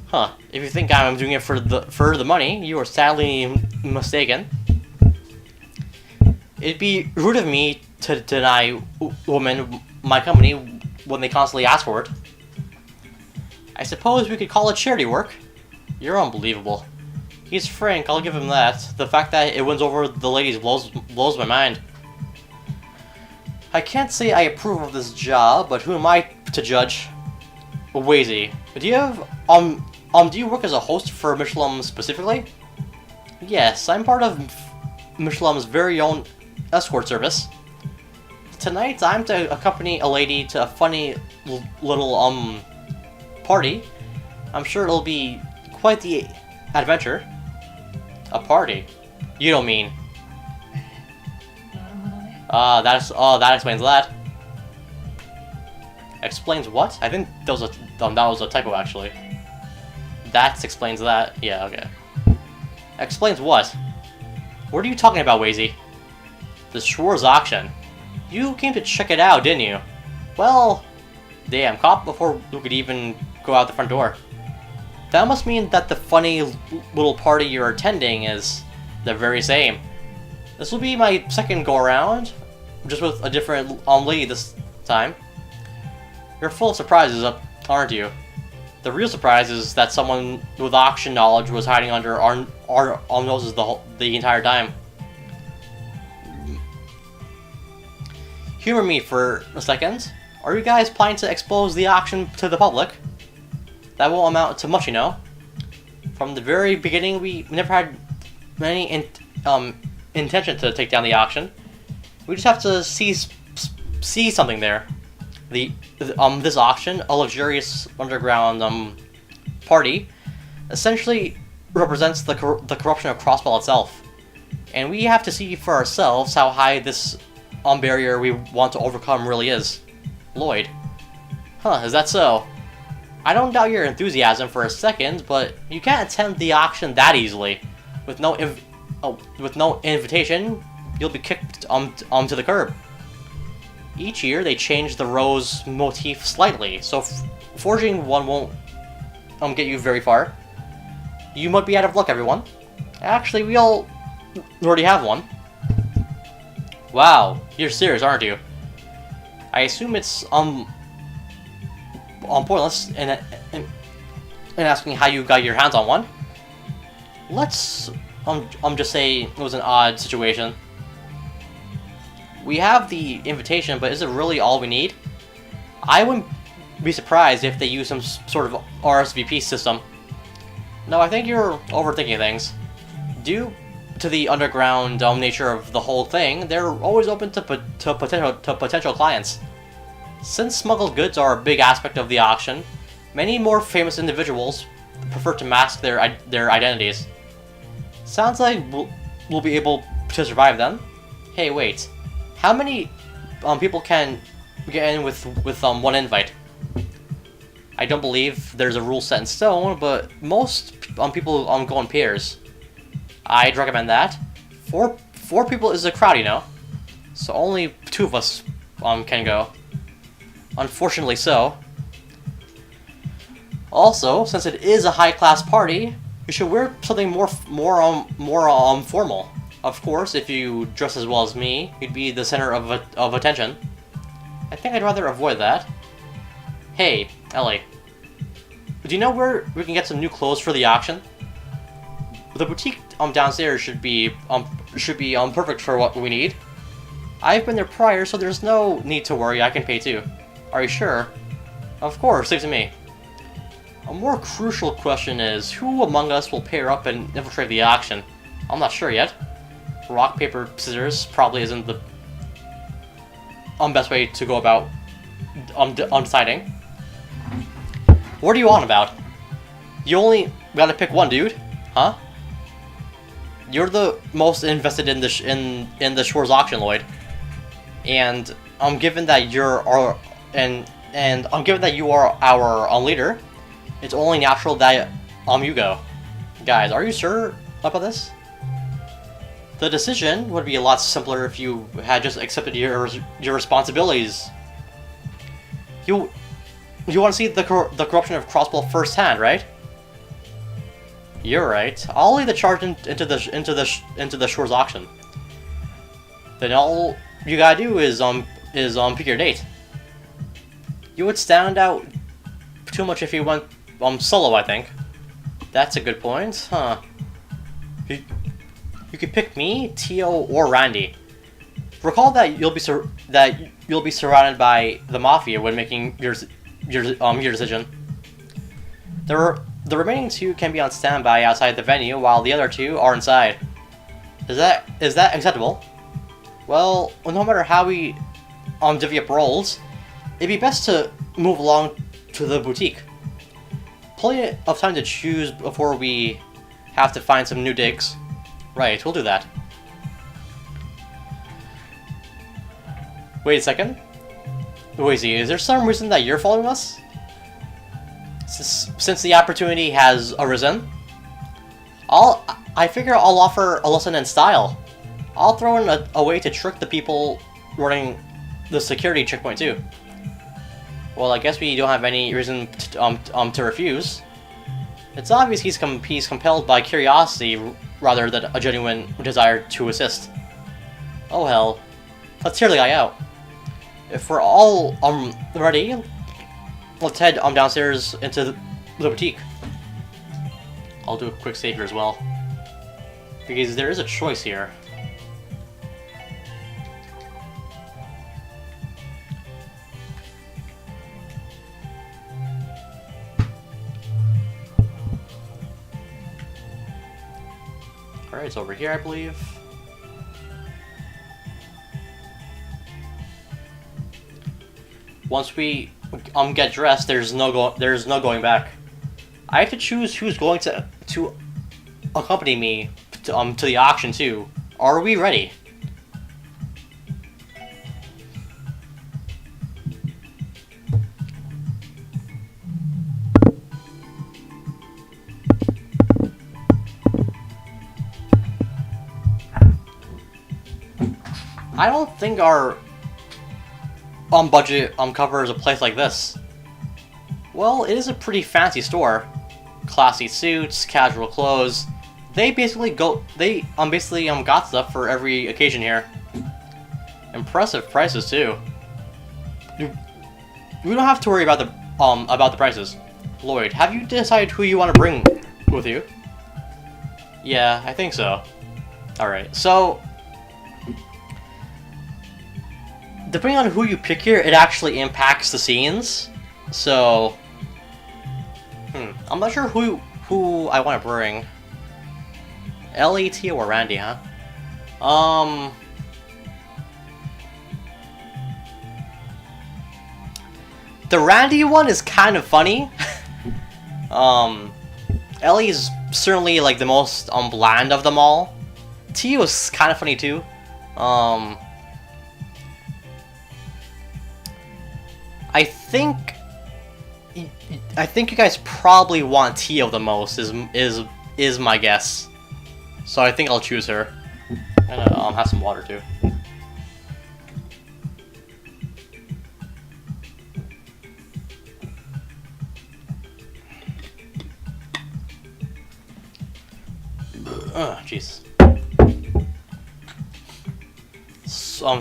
Huh? If you think I'm doing it for the money, you are sadly mistaken. It'd be rude of me to deny women my company when they constantly ask for it. I suppose we could call it charity work. You're unbelievable. He's frank, I'll give him that. The fact that it wins over the ladies blows my mind. I can't say I approve of this job, but who am I to judge? Wazy, do you have do you work as a host for Michelin specifically? Yes, I'm part of Michelin's very own escort service. Tonight, I'm to accompany a lady to a funny little party. I'm sure it'll be quite the adventure. A party? You don't mean... that explains that. Explains what? I think that was a typo, actually. That explains that. Yeah, okay. Explains what? What are you talking about, Wazy? The Schwarz auction. You came to check it out, didn't you? Well, damn, caught before we could even go out the front door. That must mean that the funny little party you're attending is the very same. This will be my second go-around, just with a different lady this time. You're full of surprises, aren't you? The real surprise is that someone with auction knowledge was hiding under our noses the entire time. Humor me for a second. Are you guys planning to expose the auction to the public? That won't amount to much, you know. From the very beginning, we never had any intention to take down the auction. We just have to see something there. This auction, a luxurious underground party, essentially represents the corruption of Crossbell itself, and we have to see for ourselves how high this barrier we want to overcome really is. Lloyd, huh? Is that so? I don't doubt your enthusiasm for a second, but you can't attend the auction that easily. With no invitation, you'll be kicked to the curb. Each year, they change the rose motif slightly, so forging one won't get you very far. You might be out of luck, everyone. Actually, we all already have one. Wow, you're serious, aren't you? I assume it's pointless in asking how you got your hands on one. Let's just say it was an odd situation. We have the invitation, but is it really all we need? I wouldn't be surprised if they use some sort of RSVP system. No, I think you're overthinking things. Due to the underground nature of the whole thing, they're always open to potential clients. Since smuggled goods are a big aspect of the auction, many more famous individuals prefer to mask their identities. Sounds like we'll be able to survive then. Hey, wait. How many people can get in with one invite? I don't believe there's a rule set in stone, but most people go in pairs. I'd recommend that. Four people is a crowd, you know. So only 2 of us can go. Unfortunately so. Also, since it is a high-class party, you should wear something more formal. Of course, if you dress as well as me, you'd be the center of attention. I think I'd rather avoid that. Hey, Ellie. Do you know where we can get some new clothes for the auction? The boutique downstairs should be perfect for what we need. I've been there prior, so there's no need to worry. I can pay too. Are you sure? Of course, leave it to me. A more crucial question is, who among us will pair up and infiltrate the auction? I'm not sure yet. Rock, paper, scissors probably isn't the best way to go about deciding. What are you on about? You only gotta pick one, dude. Huh? You're the most invested in the Schwarz auction, Lloyd. And given that you're our given that you are our leader, it's only natural that you go. Guys, are you sure about this? The decision would be a lot simpler if you had just accepted your responsibilities. You want to see the corruption of Crossbell firsthand, right? You're right. I'll lead the charge into the Schwarz auction. Then all you gotta do is pick your date. You would stand out too much if you went solo, I think. That's a good point, huh? You could pick me, Tio, or Randy. Recall that you'll be surrounded by the Mafia when making your decision. The remaining 2 can be on standby outside the venue, while the other 2 are inside. Is that acceptable? Well, no matter how we divvy up roles, it'd be best to move along to the boutique. plenty of time to choose before we have to find some new digs. Right, we'll do that. Wait a second. Wait, is there some reason that you're following us? Since the opportunity has arisen, I figure I'll offer a lesson in style. I'll throw in a way to trick the people running the security checkpoint too. Well, I guess we don't have any reason to refuse. It's obvious he's compelled by curiosity rather than a genuine desire to assist. Oh hell, let's hear the guy out. If we're all ready, let's head downstairs into the boutique. I'll do a quick save here as well, because there is a choice here. Alright, it's over here, I believe. Once we get dressed, there's no going back. I have to choose who's going to accompany me to the auction too. Are we ready? I don't think our budget covers a place like this. Well, it is a pretty fancy store. Classy suits, casual clothes. They basically got stuff for every occasion here. Impressive prices too. We don't have to worry about the prices. Lloyd, have you decided who you want to bring with you? Yeah, I think so. Alright, so depending on who you pick here, it actually impacts the scenes. So, I'm not sure who I want to bring. LET or Randy, huh? The Randy one is kind of funny. Ellie is certainly like the most bland of them all. Tio is kind of funny too. I think you guys probably want Tio the most. Is my guess. So I think I'll choose her. I'm gonna have some water too. Jeez.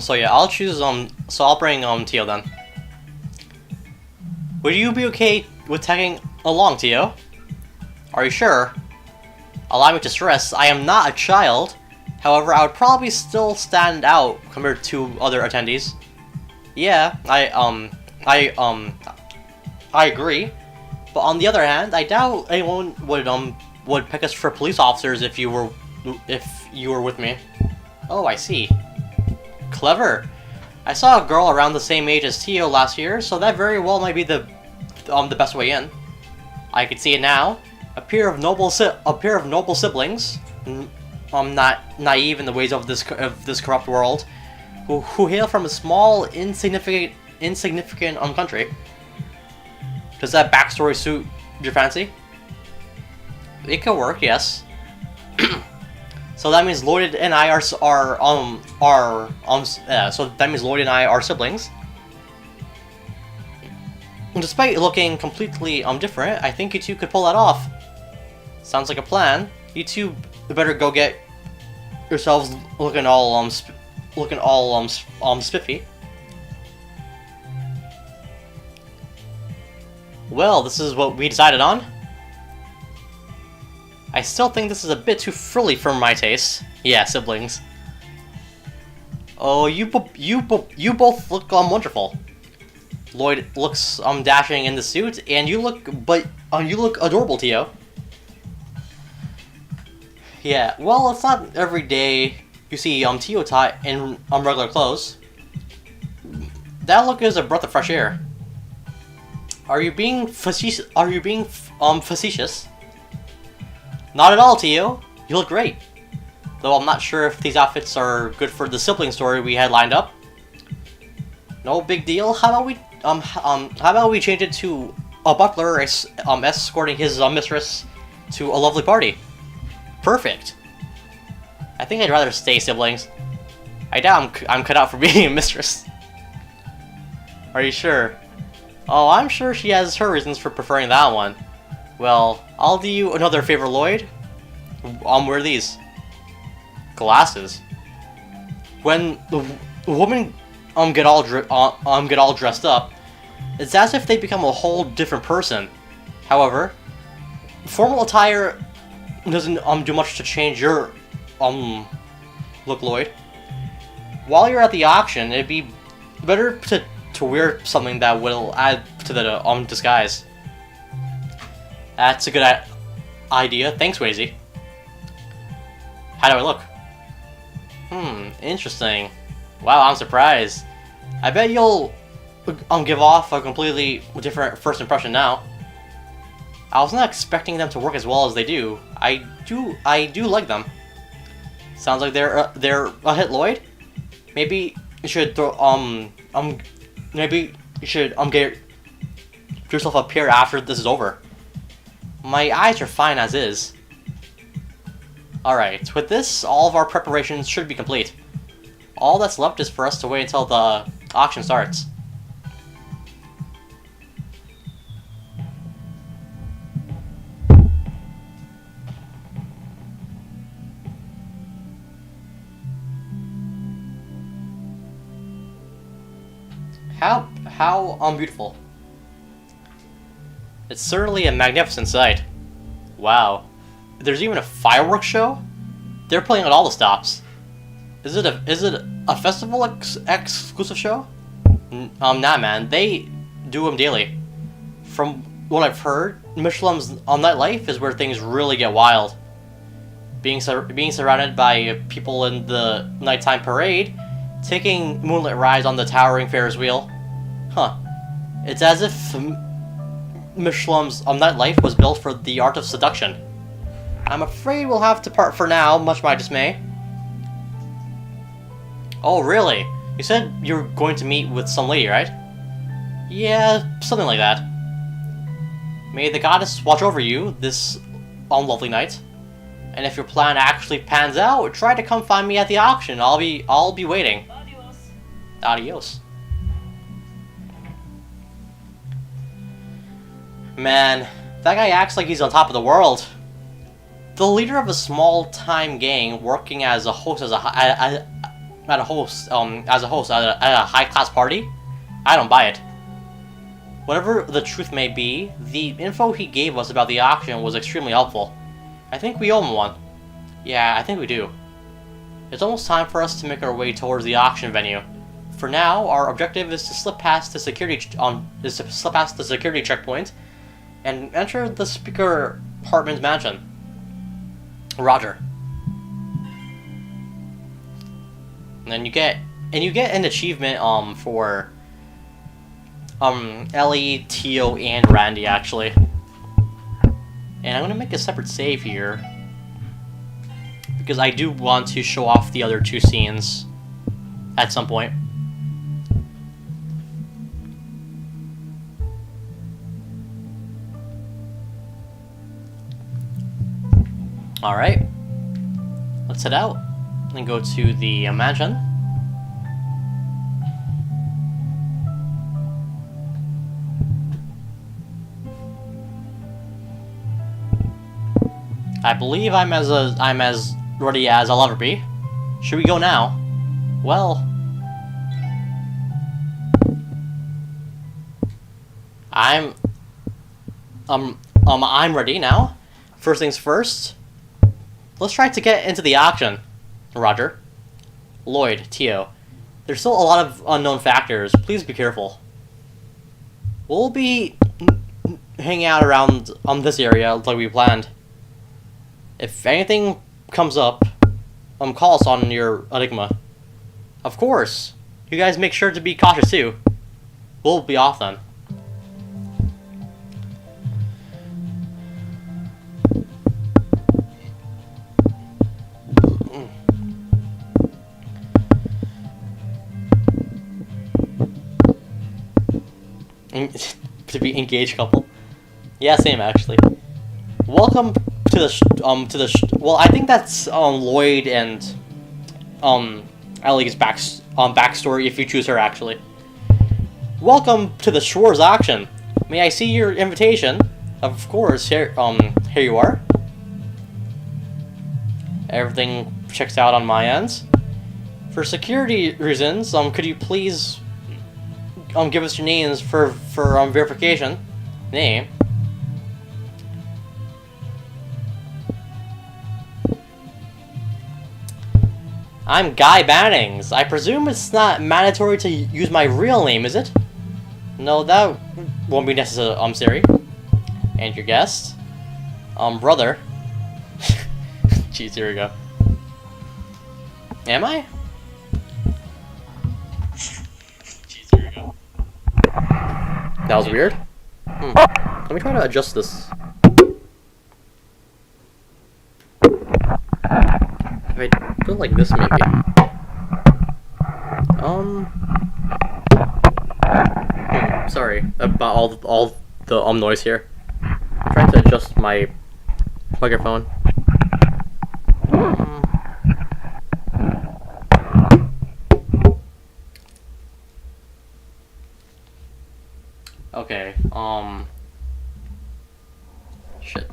So yeah, I'll choose so I'll bring Tio then. Would you be okay with tagging along, Tio? Are you sure? Allow me to stress, I am not a child. However, I would probably still stand out compared to other attendees. Yeah, I agree. But on the other hand, I doubt anyone would pick us for police officers if you were with me. Oh, I see. Clever. I saw a girl around the same age as Tio last year, so that very well might be the best way in. I can see it now. A pair of noble siblings, not naive in the ways of this corrupt world, who hail from a small, insignificant country. Does that backstory suit your fancy? It could work, yes. So that means Lloyd and I are siblings. And despite looking completely different, I think you two could pull that off. Sounds like a plan. You two better go get yourselves looking all spiffy. Well, this is what we decided on. I still think this is a bit too frilly for my taste. Yeah, siblings. Oh, you both look wonderful. Lloyd looks dashing in the suit, and you look adorable, Tio. Yeah, well, it's not every day you see Tio tie in regular clothes. That look is a breath of fresh air. Are you being facetious? Are you being facetious. Not at all, Tio. You look great. Though I'm not sure if these outfits are good for the sibling story we had lined up. No big deal. How about we change it to a butler escorting his mistress to a lovely party? Perfect. I think I'd rather stay siblings. I doubt I'm cut out for being a mistress. Are you sure? Oh, I'm sure she has her reasons for preferring that one. Well, I'll do you another favor, Lloyd. Wear these glasses. When the women get all dressed up, it's as if they become a whole different person. However, formal attire doesn't do much to change your look, Lloyd. While you're at the auction, it'd be better to wear something that will add to the disguise. That's a good idea. Thanks, Wazy. How do I look? Interesting. Wow, I'm surprised. I bet you'll give off a completely different first impression now. I was not expecting them to work as well as they do. I do like them. Sounds like they're a hit, Lloyd. Maybe you should get yourself up here after this is over. My eyes are fine as is. Alright, with this, all of our preparations should be complete. All that's left is for us to wait until the auction starts. How beautiful. It's certainly a magnificent sight. Wow. There's even a fireworks show? They're playing at all the stops. Is it a festival exclusive show? Nah, man. They do them daily. From what I've heard, Michelin's nightlife is where things really get wild. Being surrounded by people in the nighttime parade, taking moonlit rides on the towering Ferris wheel. Huh. It's as if Michelin's nightlife was built for the art of seduction. I'm afraid we'll have to part for now, much to my dismay. Oh, really? You said you were going to meet with some lady, right? Yeah, something like that. May the goddess watch over you this lovely night. And if your plan actually pans out, try to come find me at the auction. I'll be waiting. Adios. Adios. Man, that guy acts like he's on top of the world. The leader of a small-time gang working as a host at a high-class party? I don't buy it. Whatever the truth may be, the info he gave us about the auction was extremely helpful. I think we owe him one. Yeah, I think we do. It's almost time for us to make our way towards the auction venue. For now, our objective is to slip past the security checkpoint and enter the Speaker Hartman's mansion. Roger. And then you get an achievement for Ellie, Tio, and Randy actually. And I'm gonna make a separate save here because I do want to show off the other two scenes at some point. Alright, let's head out and go to the mansion. I believe I'm as ready as I'll ever be. Should we go now? Well, I'm ready now. First things first. Let's try to get into the auction. Roger. Lloyd, Tio. There's still a lot of unknown factors. Please be careful. We'll be hanging out around this area like we planned. If anything comes up, call us on your Enigma. Of course. You guys make sure to be cautious too. We'll be off then. to be engaged couple. Yeah, same actually. Welcome to the well, I think that's Lloyd and Ellie's backstory if you choose her actually. Welcome to the Schwarz auction. May I see your invitation? Of course, here you are. Everything checks out on my end. For security reasons, could you please give us your names for verification? Name. I'm Guy Bannings. I presume it's not mandatory to use my real name, is it? No, that won't be necessary. Siri. And your guest? Brother. Jeez, here we go. Am I? Jeez, here we go. That was weird. Let me try to adjust this. If I do it like this, maybe. Sorry about all the noise here. I'm trying to adjust my microphone. Okay, shit.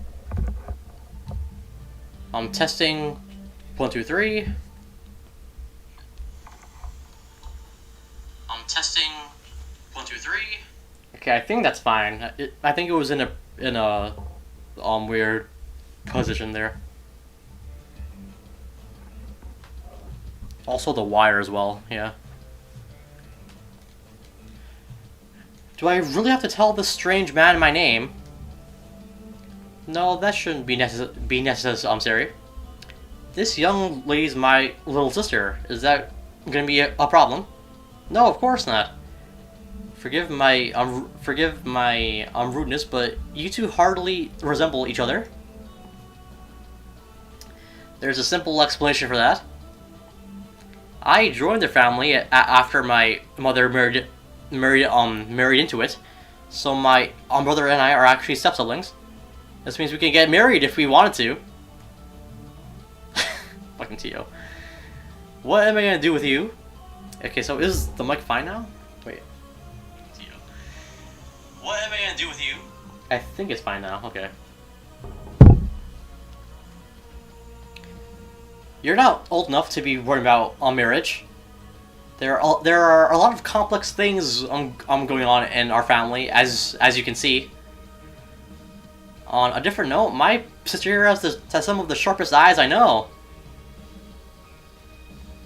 Testing 1, 2, 3. Testing 1, 2, 3. Okay, I think that's fine. I think it was in a weird position there. Also the wire as well, yeah. Do I really have to tell this strange man my name? No, that shouldn't be necessary. Sorry. This young lady's my little sister. Is that gonna be a problem? No, of course not. Forgive my rudeness, but you two hardly resemble each other. There's a simple explanation for that. I joined their family after my mother married into it, so my brother and I are actually step-siblings. This means we can get married if we wanted to. Fucking Tio. What am I gonna do with you? Okay, so is the mic fine now? Wait. Tio. What am I gonna do with you? I think it's fine now, okay. You're not old enough to be worried about marriage. There are a lot of complex things going on in our family, as you can see. On a different note, my sister here has some of the sharpest eyes I know.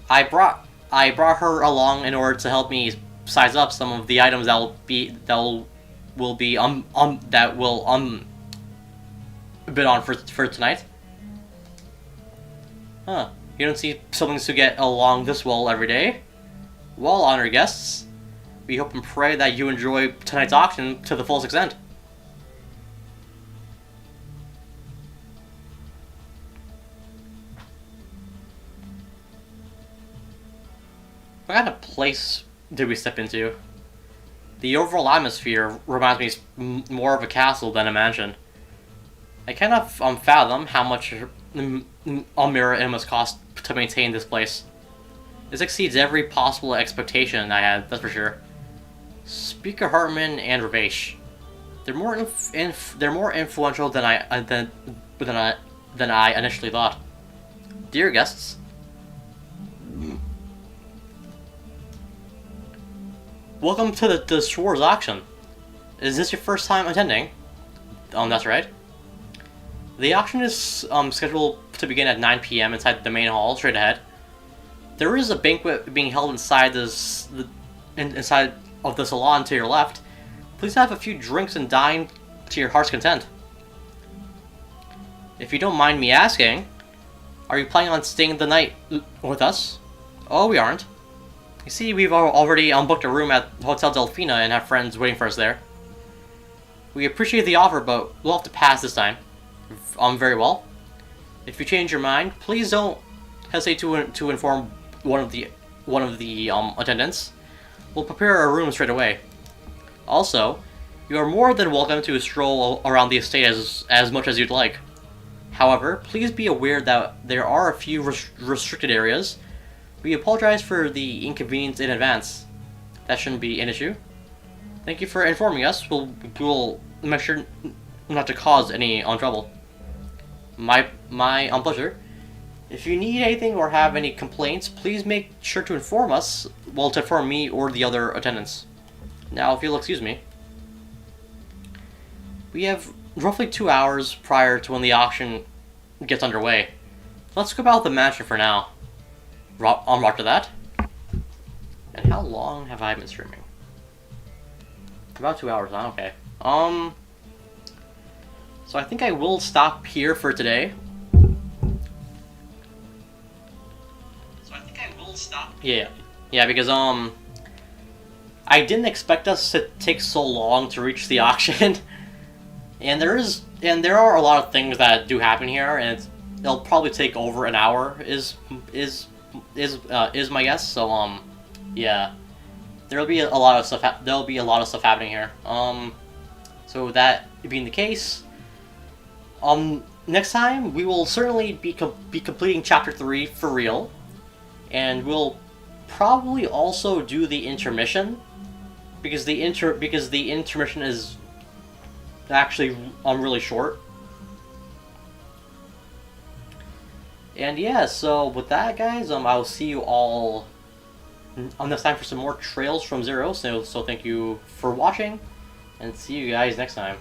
I brought her along in order to help me size up some of the items that will bid on for tonight. Huh? You don't see siblings who get along this well every day. Well, honored guests, we hope and pray that you enjoy tonight's auction to the fullest extent. What kind of place did we step into? The overall atmosphere reminds me more of a castle than a mansion. I cannot fathom how much Almira it must cost to maintain this place. This exceeds every possible expectation I had, that's for sure. Speaker Hartman and Ravesh. They're more influential than I initially thought. Dear guests. Welcome to the Schwarz auction. Is this your first time attending? That's right. The auction is scheduled to begin at 9 p.m. inside the main hall, straight ahead. There is a banquet being held inside inside of the salon to your left. Please have a few drinks and dine to your heart's content. If you don't mind me asking, are you planning on staying the night with us? Oh, we aren't. You see, we've already booked a room at Hotel Delfina and have friends waiting for us there. We appreciate the offer, but we'll have to pass this time. Very well. If you change your mind, please don't hesitate to inform one of the attendants. We'll prepare a room straight away. Also, you are more than welcome to stroll around the estate as much as you'd like. However, please be aware that there are a few restricted areas. We apologize for the inconvenience in advance. That shouldn't be an issue. Thank you for informing us. We'll make sure not to cause any trouble. My pleasure. If you need anything or have any complaints, please make sure to inform us. Well, to inform me or the other attendants. Now, if you'll excuse me. We have roughly 2 hours prior to when the auction gets underway. Let's go about the mansion for now. Roger that. And how long have I been streaming? About 2 hours, huh? Okay. So I think I will stop here for today. Yeah, because I didn't expect us to take so long to reach the auction. And there are a lot of things that do happen here, and they'll probably take over an hour. Is my guess. So yeah, there'll be a lot of stuff. There'll be a lot of stuff happening here. So that being the case, next time we will certainly be completing chapter 3 for real, and we'll probably also do the intermission, because the intermission is actually really short. And yeah, so with that, guys, I'll see you all next time for some more Trails from Zero. So thank you for watching, and see you guys next time.